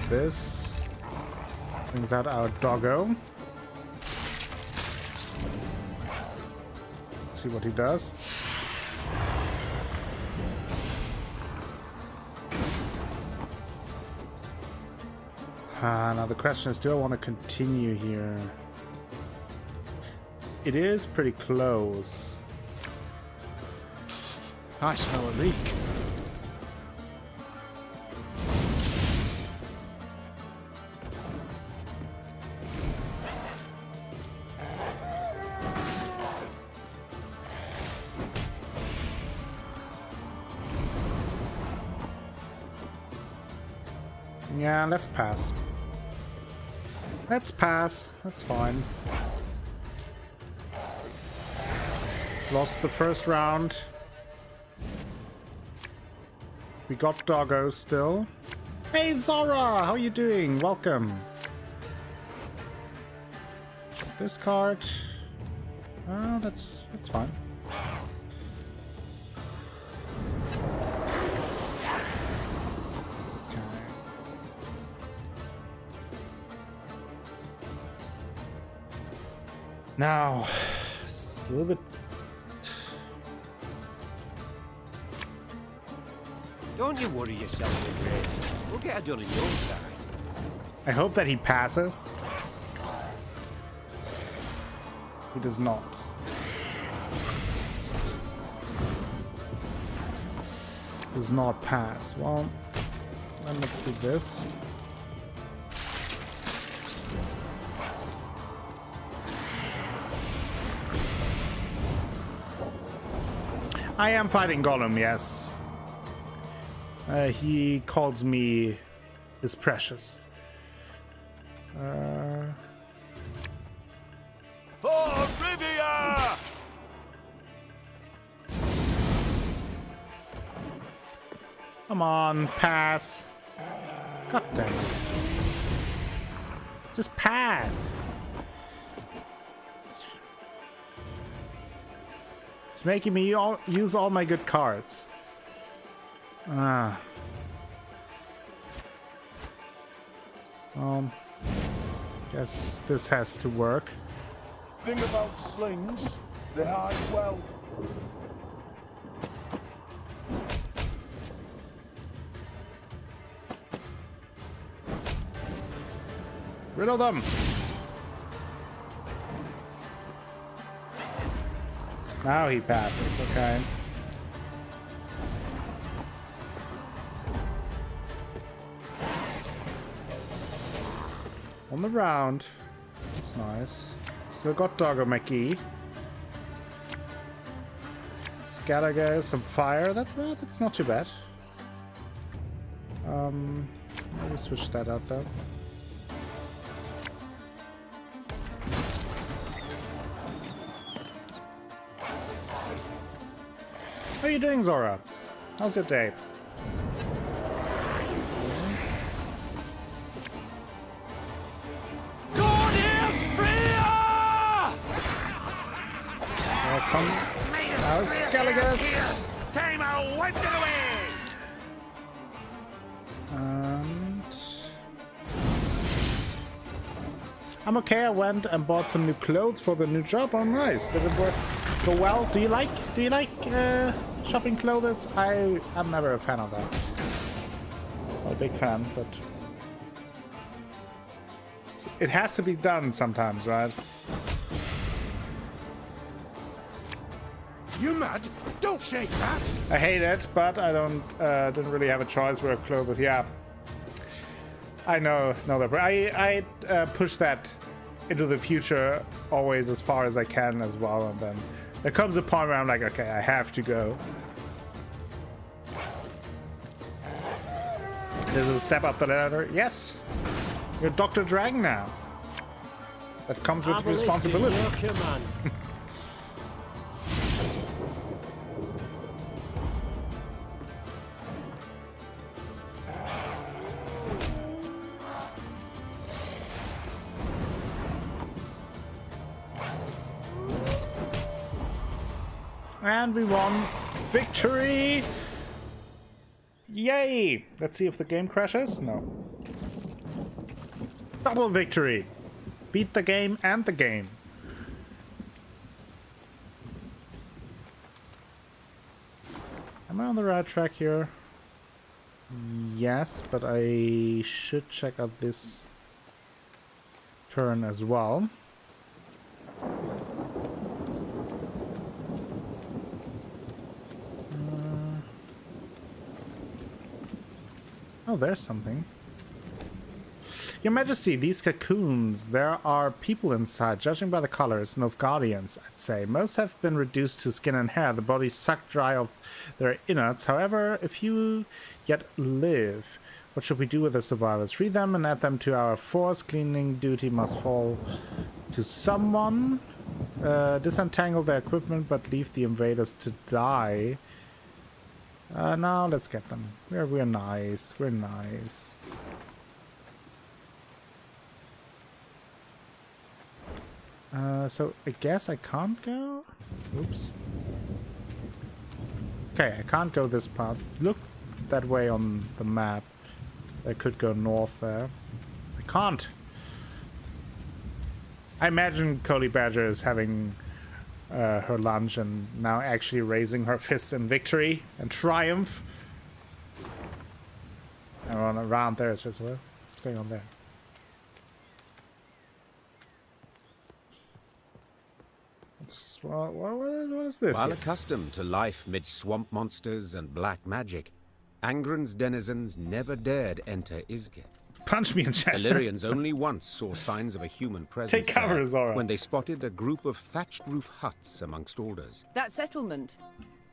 This brings out our doggo. Let's see what he does. Now the question is, do I want to continue here? It is pretty close. I smell a leak. Yeah, let's pass. Let's pass. That's fine. Lost the first round. We got doggo still. Hey Zora, how are you doing? Welcome. This card. Oh, that's fine. Now, it's a little bit. Don't you worry yourself with Grace. We'll get her done in no time. I hope that he passes. He does not. Does not pass. Well, then let's do this. I am fighting Gollum, yes. He calls me his precious. For Rivia! Come on, pass. God damn it. Just pass. It's making me use all my good cards. Guess this has to work. Thing about slings, they hide well. Riddle them. Now he passes, okay. On the round. That's nice. Still got Doggo McGee. Scalaga, some fire. That's not too bad. Maybe switch that out though. How are you doing, Zora? How's your day? Welcome. Now Scalagus. Time I wiped it away. And I'm okay. I went and bought some new clothes for the new job. Oh, nice. Did it go well? Do you like shopping clothes? I'm never a fan of that. Not a big fan, but it has to be done sometimes, right? You mad? Don't shake that! I hate it, but I didn't really have a choice. We're clothes. Yeah, I know that. I push that into the future always as far as I can as well, and then there comes a point where I'm like, okay, I have to go. There's a step up the ladder. Yes, you're Dr. Dragon now. That comes with responsibility. And we won. Victory! Yay! Let's see if the game crashes. No. Double victory! Beat the game and the game. Am I on the right track here? Yes, but I should check out this turn as well. Oh, there's something. Your Majesty, these cocoons, there are people inside. Judging by the colors, Nilfgaardians, I'd say. Most have been reduced to skin and hair, the bodies sucked dry of their innards. However, a few yet live. What should we do with the survivors? Free them and add them to our force. Cleaning duty must fall to someone. Disentangle their equipment, but leave the invaders to die. Now let's get them. We're nice. We're nice. So I guess I can't go? Oops. Okay, I can't go this path. Look that way on the map. I could go north there. I can't. I imagine Coley Badger is having her lunch and now actually raising her fists in victory and triumph. And around there it's just, well, what's going on there? What is this? While accustomed to life mid swamp monsters and black magic, Angren's denizens never dared enter Isgith. Punch me in chat. The Lyrians only once saw signs of a human presence. Take cover, there, Zora. when they spotted a group of thatched roof huts amongst alders. That settlement,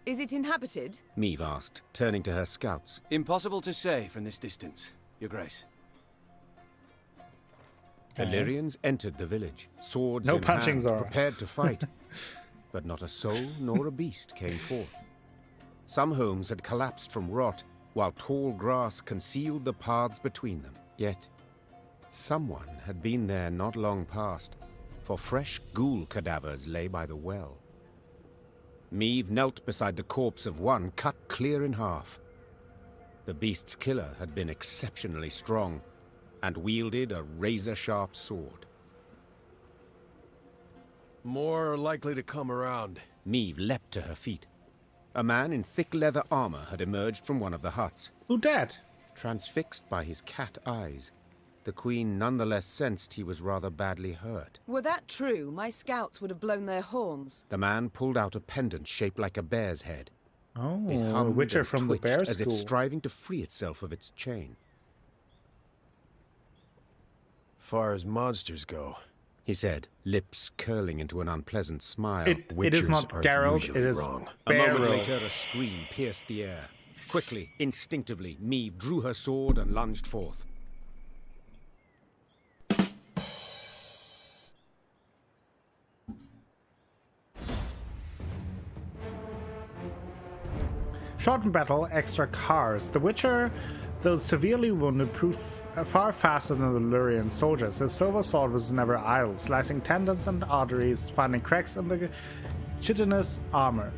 is it inhabited? Meve asked, turning to her scouts. Impossible to say from this distance, Your Grace. The Lyrians entered the village, swords no in punching, hand, Zora. prepared to fight. But not a soul nor a beast came forth. Some homes had collapsed from rot, while tall grass concealed the paths between them. Yet, someone had been there not long past, for fresh ghoul cadavers lay by the well. Meve knelt beside the corpse of one cut clear in half. The beast's killer had been exceptionally strong, and wielded a razor-sharp sword. More are likely to come around. Meve leapt to her feet. A man in thick leather armor had emerged from one of the huts. Who dat? Transfixed by his cat eyes, the Queen nonetheless sensed he was rather badly hurt. Were that true, my scouts would have blown their horns. The man pulled out a pendant shaped like a bear's head. Oh, it hummed Witcher and from the twitched bear as school. if striving to free itself of its chain. Far as monsters go, he said, lips curling into an unpleasant smile. It is not Geralt, it is wrong. A moment later, a scream pierced the air. Quickly, instinctively, Meve drew her sword and lunged forth. Shortened battle, extra cars. The Witcher, though severely wounded, proved far faster than the Lyrian soldiers. His silver sword was never idle, slicing tendons and arteries, finding cracks in the chitinous armor.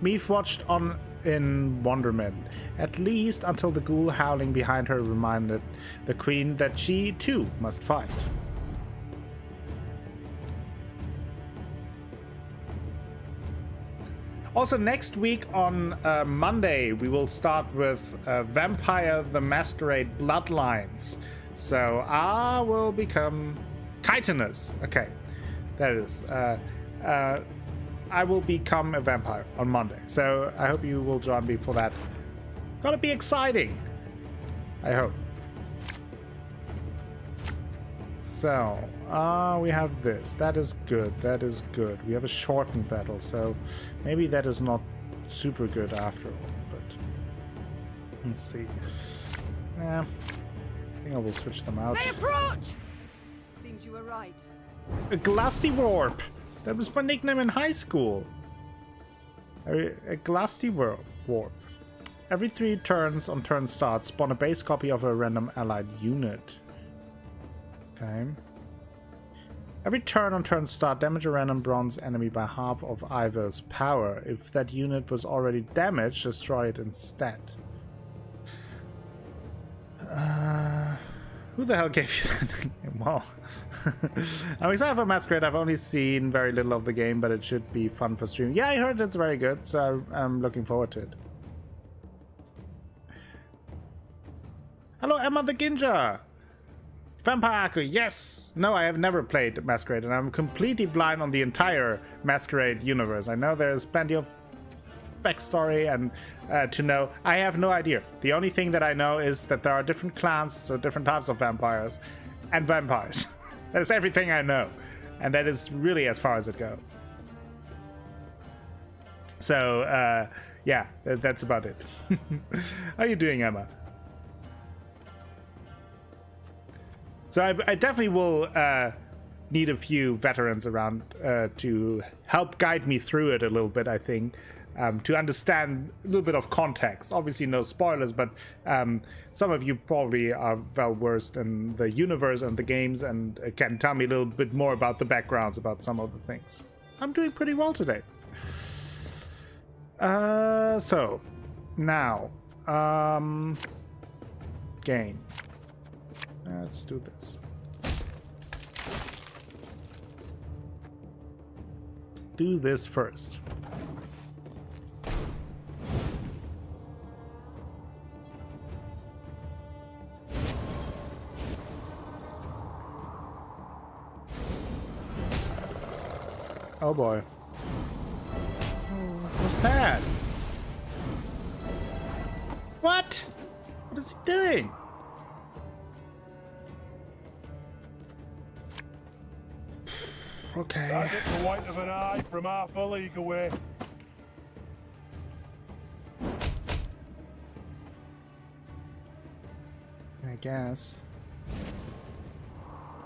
Meve watched on in wonderment, at least until the ghoul howling behind her reminded the Queen that she, too, must fight. Also, next week on Monday, we will start with Vampire the Masquerade Bloodlines. So I will become chitinous. Okay, that is. I will become a vampire on Monday. So I hope you will join me for that. Gonna be exciting. I hope. So, we have this. That is good. That is good. We have a shortened battle, so maybe that is not super good after all, but let's see. think I will switch them out. They approach! Seems you were right. A Glusty Warp! That was my nickname in high school. A Glusty Warp. Every 3 turns on turn start, spawn a base copy of a random allied unit. Okay. Every turn on turn start, damage a random bronze enemy by half of either's power. If that unit was already damaged, destroy it instead. Who the hell gave you that? Wow. I'm excited for Masquerade. I've only seen very little of the game, but it should be fun for streaming. Yeah, I heard it's very good, so I'm looking forward to it. Hello, Emma the Ginja! Vampire Aku, yes! No, I have never played Masquerade, and I'm completely blind on the entire Masquerade universe. I know there's plenty of backstory and to know. I have no idea. The only thing that I know is that there are different clans, so different types of vampires, and vampires. That's everything I know, and that is really as far as it goes. So, yeah, that's about it. How are you doing, Emma? So I definitely will need a few veterans around to help guide me through it a little bit, I think, to understand a little bit of context. Obviously no spoilers, but some of you probably are well versed in the universe and the games and can tell me a little bit more about the backgrounds about some of the things. I'm doing pretty well today. So, now, game. Let's do this. Do this first. Oh boy. What's that? What? What is he doing? Okay. I get the white of an eye from half a league away. I guess.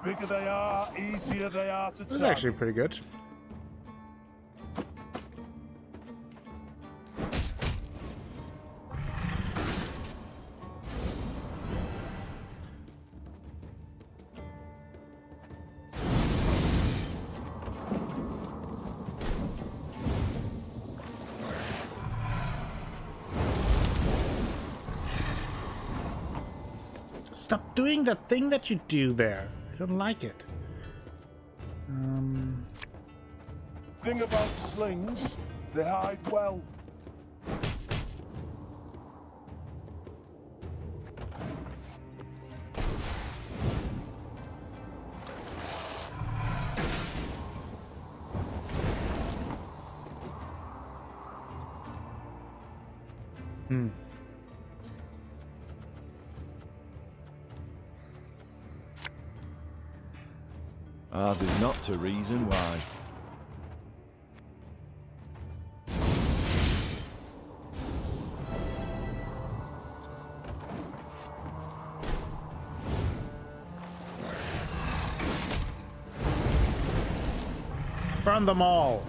Bigger they are, easier they are to This is tap. actually pretty good. Stop doing the thing that you do there. I don't like it. Thing about slings, they hide well. Ours is not to reason why. Burn them all.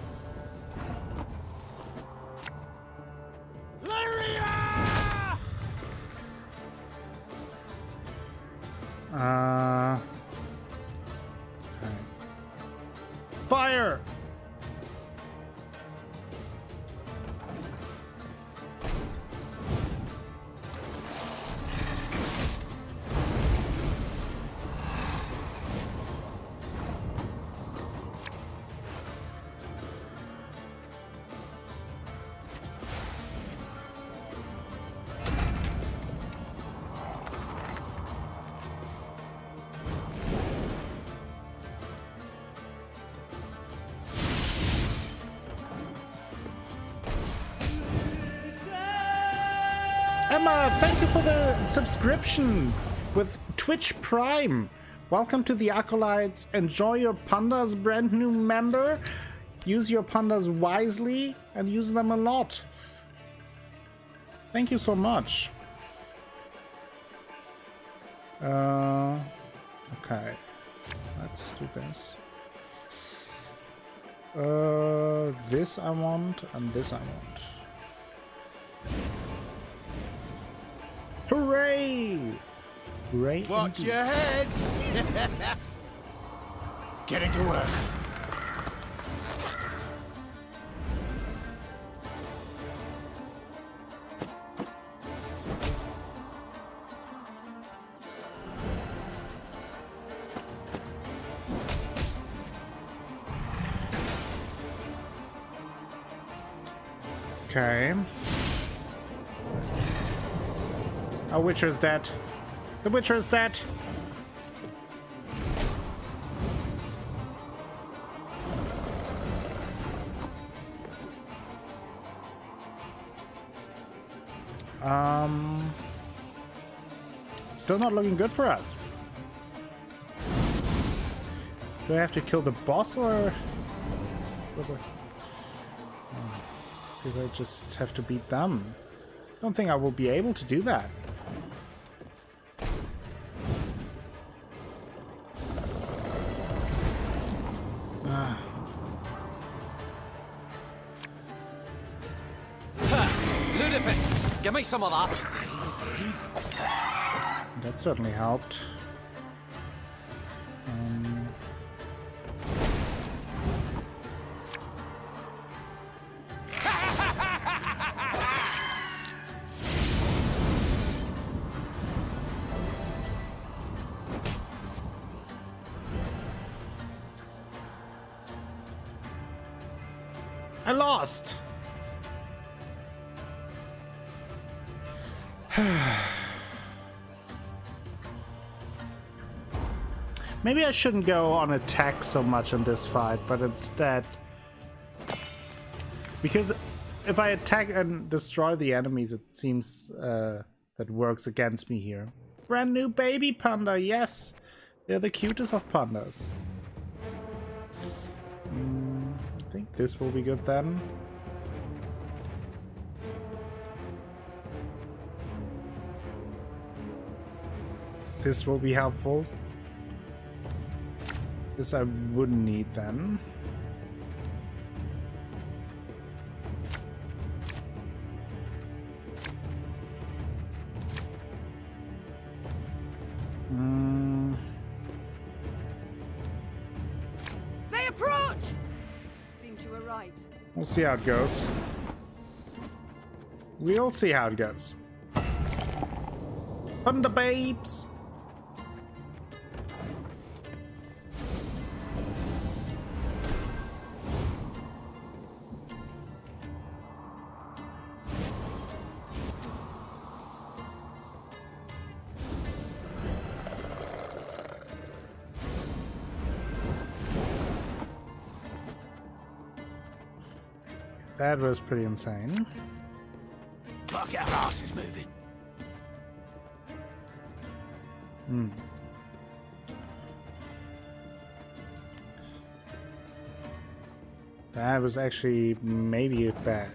Lyria! Fire! Emma, thank you for the subscription with Twitch Prime. Welcome to the Acolytes. Enjoy your pandas, brand new member. Use your pandas wisely and use them a lot. Thank you so much. Okay. Let's do this. This I want, and this I want. Hooray! Hooray! Watch indeed. your heads! Getting to work. Okay. Our Witcher's dead. The Witcher is dead. Still not looking good for us. Do I have to kill the boss or? Because I just have to beat them. I don't think I will be able to do that. Ludicrous! Give me some of that. That certainly helped. I lost! Maybe I shouldn't go on attack so much in this fight, but instead... Because if I attack and destroy the enemies, it seems that works against me here. Brand new baby panda, yes! They're the cutest of pandas. I think this will be good then. This will be helpful. This I wouldn't need then. They approach! Seem to are right. We'll see how it goes. We'll see how it goes. Thunder babes! That was pretty insane. Fuck, our ass is moving. That was actually maybe bad.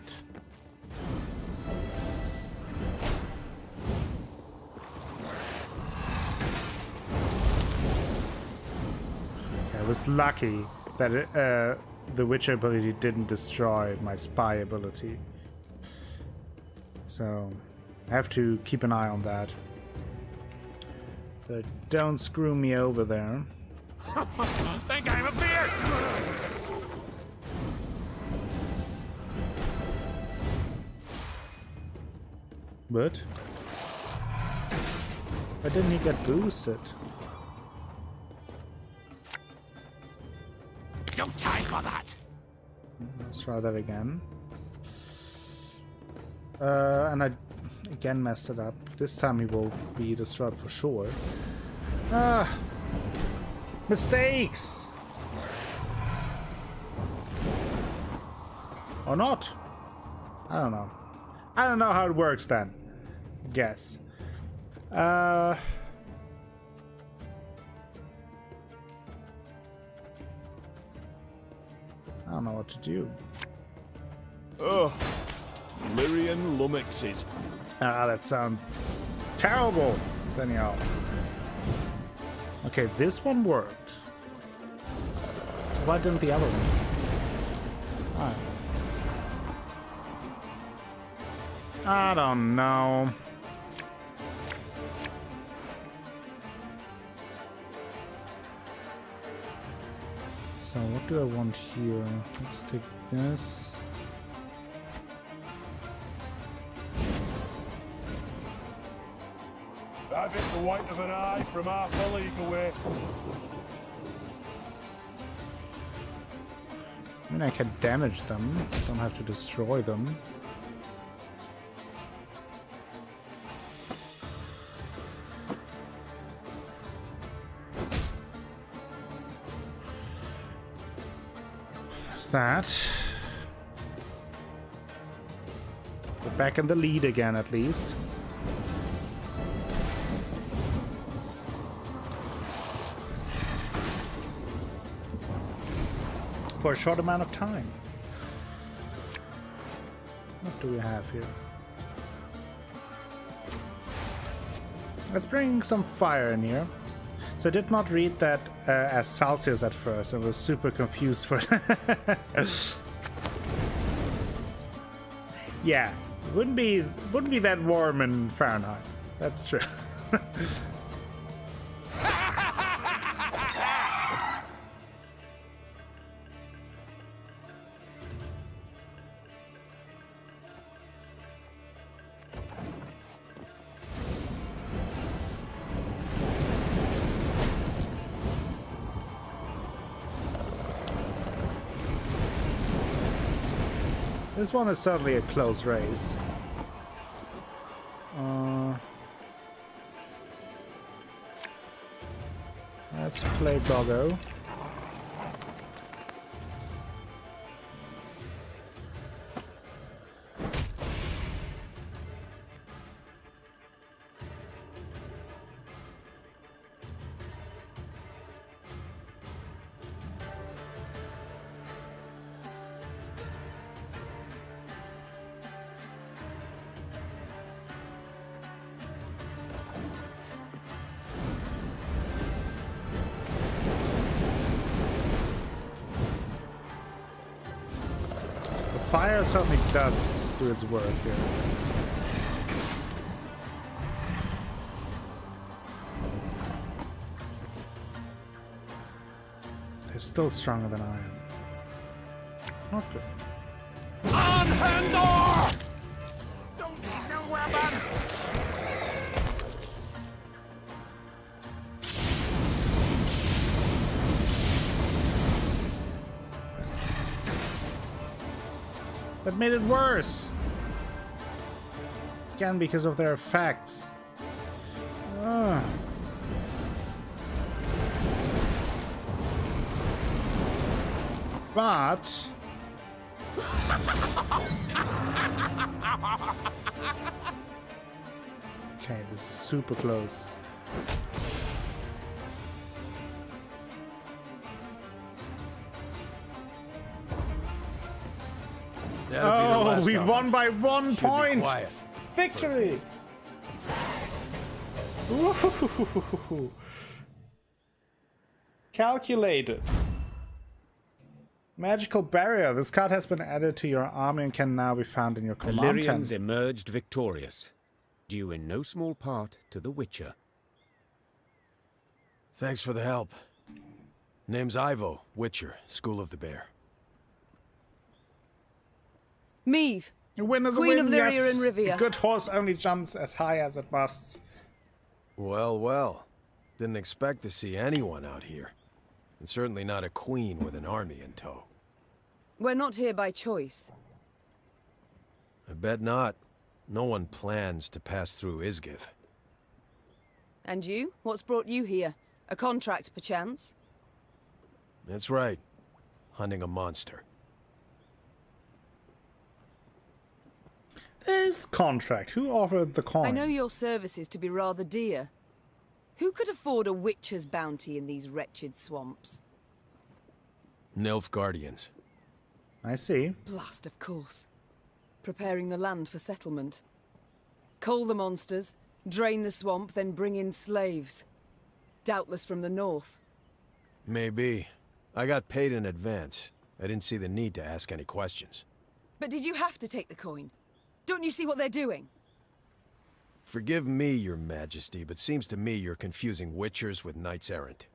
I was lucky that the Witcher ability didn't destroy my spy ability. So I have to keep an eye on that. But don't screw me over there. Think I'm a beer? But why didn't he get boosted? No time for that. Let's try that again. And I again messed it up. This time he will be destroyed for sure. Ah, mistakes. Or not? I don't know. I don't know how it works then. I guess. I don't know what to do. Oh, Lyrian lummoxes. Ah, that sounds terrible. Anyhow. Okay, this one worked. Why didn't the other one? Alright. I don't know. So what do I want here? Let's take this. Have it the white of an eye from half a league away. I mean, I can damage them. Don't have to destroy them. There's that. We're back in the lead again, at least. For a short amount of time. What do we have here? Let's bring some fire in here. So I did not read that as Celsius at first. I was super confused for that. Yeah, wouldn't be that warm in Fahrenheit. That's true. This one is certainly a close race. Let's play Doggo. Fire certainly does do its work here. They're still stronger than I am. Not good. Unhandle! Don't need no weapon! That made it worse! Again, because of their effects. Ugh. But... okay, this is super close. Oh, we won by 1 point! Victory! Ooh. Calculated. Magical barrier. This card has been added to your army and can now be found in your The command Lyrians tent. emerged victorious, due in no small part to the Witcher. Thanks for the help. Name's Ivo, Witcher, School of the Bear. Meve, A win is a Queen win, of Lyria yes. and Rivia. A good horse only jumps as high as it must. Well, well. Didn't expect to see anyone out here. And certainly not a queen with an army in tow. We're not here by choice. I bet not. No one plans to pass through Isgith. And you? What's brought you here? A contract, perchance? That's right. Hunting a monster. This contract. Who offered the coin? I know your services to be rather dear. Who could afford a witcher's bounty in these wretched swamps? Nilfgaardians. I see. Blast, of course. Preparing the land for settlement. Cull the monsters, drain the swamp, then bring in slaves. Doubtless from the north. Maybe. I got paid in advance. I didn't see the need to ask any questions. But did you have to take the coin? Don't you see what they're doing? Forgive me, your majesty, but seems to me you're confusing witchers with knights errant.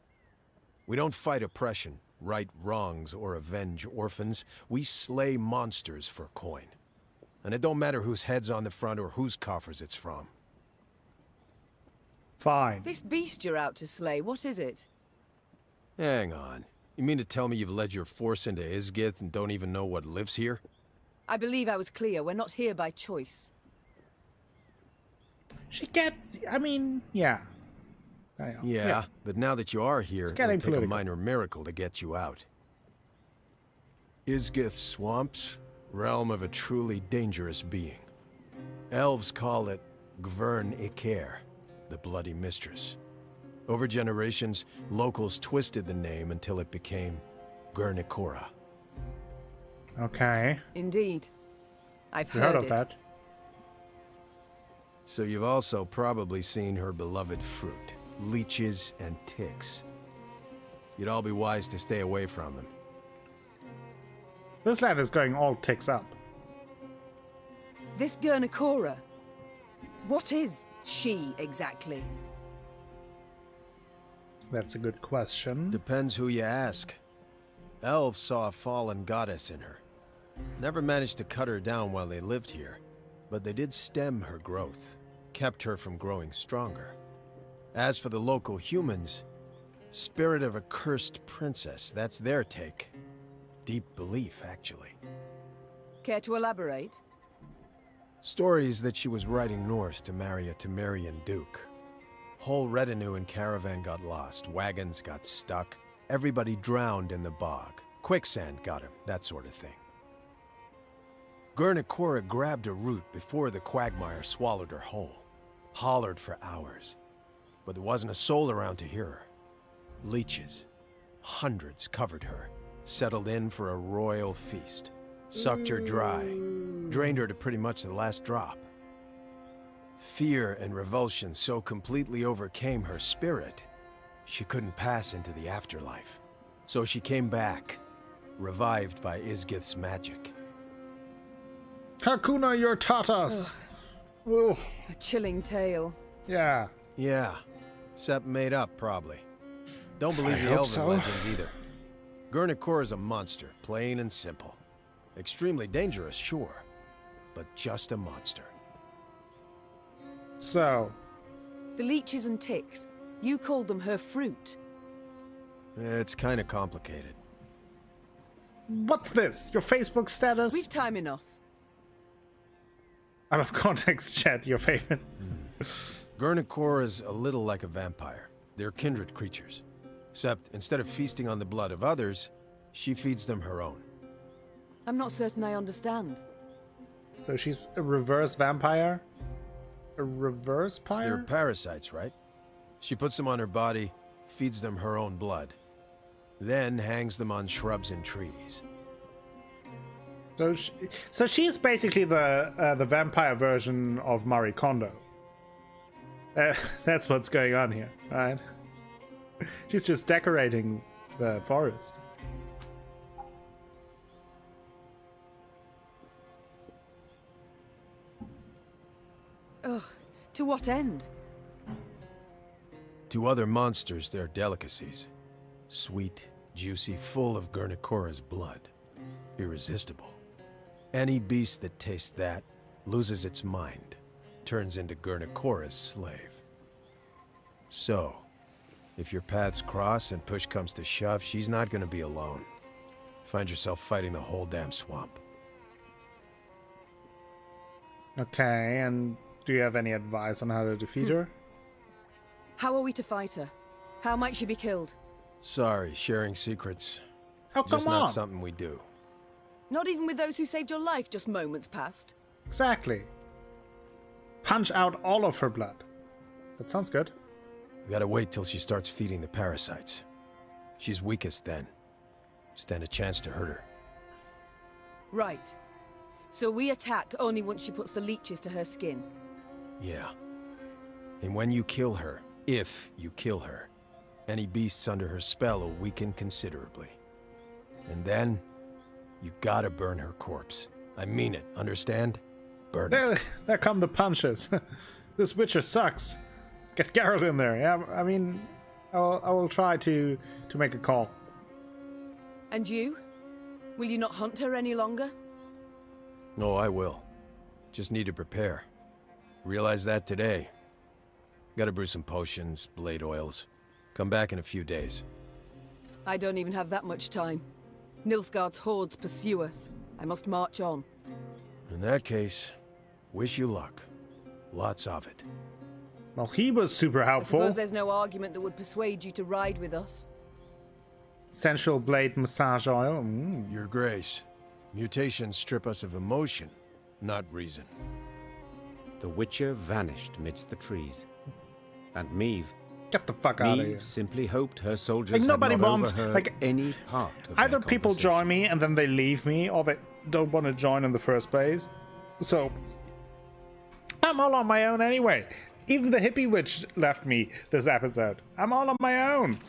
We don't fight oppression, right wrongs, or avenge orphans. We slay monsters for coin. And it don't matter whose head's on the front or whose coffers it's from. Fine. This beast you're out to slay, what is it? Hang on. You mean to tell me you've led your force into Isgith and don't even know what lives here? I believe I was clear. We're not here by choice. She gets... I mean, yeah. Yeah, but now that you are here, it'll take a minor miracle to get you out. Isgith Swamps, realm of a truly dangerous being. Elves call it Gwern Iker, the Bloody Mistress. Over generations, locals twisted the name until it became Gurnikora. Okay. Indeed. I've heard of that. So you've also probably seen her beloved fruit, leeches and ticks. You'd all be wise to stay away from them. This lad is going all ticks up. This Gurnikora, what is she exactly? That's a good question. Depends who you ask. Elves saw a fallen goddess in her. Never managed to cut her down while they lived here, but they did stem her growth, kept her from growing stronger. As for the local humans, spirit of a cursed princess, that's their take. Deep belief, actually. Care to elaborate? Stories that she was riding north to marry a Temerian duke. Whole retinue and caravan got lost, wagons got stuck, everybody drowned in the bog. Quicksand got him, that sort of thing. Gurnikora grabbed a root before the quagmire swallowed her whole. Hollered for hours. But there wasn't a soul around to hear her. Leeches, hundreds covered her, settled in for a royal feast. Sucked her dry, drained her to pretty much the last drop. Fear and revulsion so completely overcame her spirit, she couldn't pass into the afterlife. So she came back, revived by Isgith's magic. Hakuna your tatas! A chilling tale. Yeah. Yeah. Except made up, probably. Don't believe the elven legends either. Gurnikora's a monster, plain and simple. Extremely dangerous, sure. But just a monster. So... The leeches and ticks, you called them her fruit. It's kind of complicated. What's this? Your Facebook status? We've time enough. Out of context, chat, your favorite. Gurnikora's a little like a vampire. They're kindred creatures. Except, instead of feasting on the blood of others, she feeds them her own. I'm not certain I understand. So she's a reverse vampire? A reverse pyre? They're parasites, right? She puts them on her body, feeds them her own blood. Then hangs them on shrubs and trees. So she's basically the vampire version of Marie Kondo. That's what's going on here, right? She's just decorating the forest. Ugh, to what end? To other monsters, they're delicacies. Sweet, juicy, full of Gurnikora's blood. Irresistible. Any beast that tastes that loses its mind, turns into Gurnikora's slave. So, if your paths cross and push comes to shove, she's not gonna be alone. Find yourself fighting the whole damn swamp. Okay, and do you have any advice on how to defeat her? How are we to fight her? How might she be killed? Sorry, sharing secrets. Oh, just come on. not something we do. Not even with those who saved your life just moments past? Exactly. Punch out all of her blood. That sounds good. We gotta wait till she starts feeding the parasites. She's weakest then. Stand a chance to hurt her. Right. So we attack only once she puts the leeches to her skin. Yeah. And when you kill her, if you kill her, Any beasts under her spell will weaken considerably. And then, you gotta burn her corpse. I mean it, understand? Burn it. There come the punches. This Witcher sucks. Get Geralt in there. Yeah, I mean, I will try to make a call. And you? Will you not hunt her any longer? No, I will. Just need to prepare. Realized that today. Gotta brew some potions, blade oils. Come back in a few days. I don't even have that much time. Nilfgaard's hordes pursue us. I must march on. In that case, wish you luck. Lots of it. Well, he was super helpful. I suppose there's no argument that would persuade you to ride with us. Essential blade massage oil. Your Grace, mutations strip us of emotion, not reason. The Witcher vanished midst the trees. And Meve... Get the fuck out of here. Simply hoped her soldiers like, had nobody not wants, overheard like, any part of either people join me and then they leave me, or they don't want to join in the first place. So, I'm all on my own anyway. Even the hippie witch left me this episode. I'm all on my own.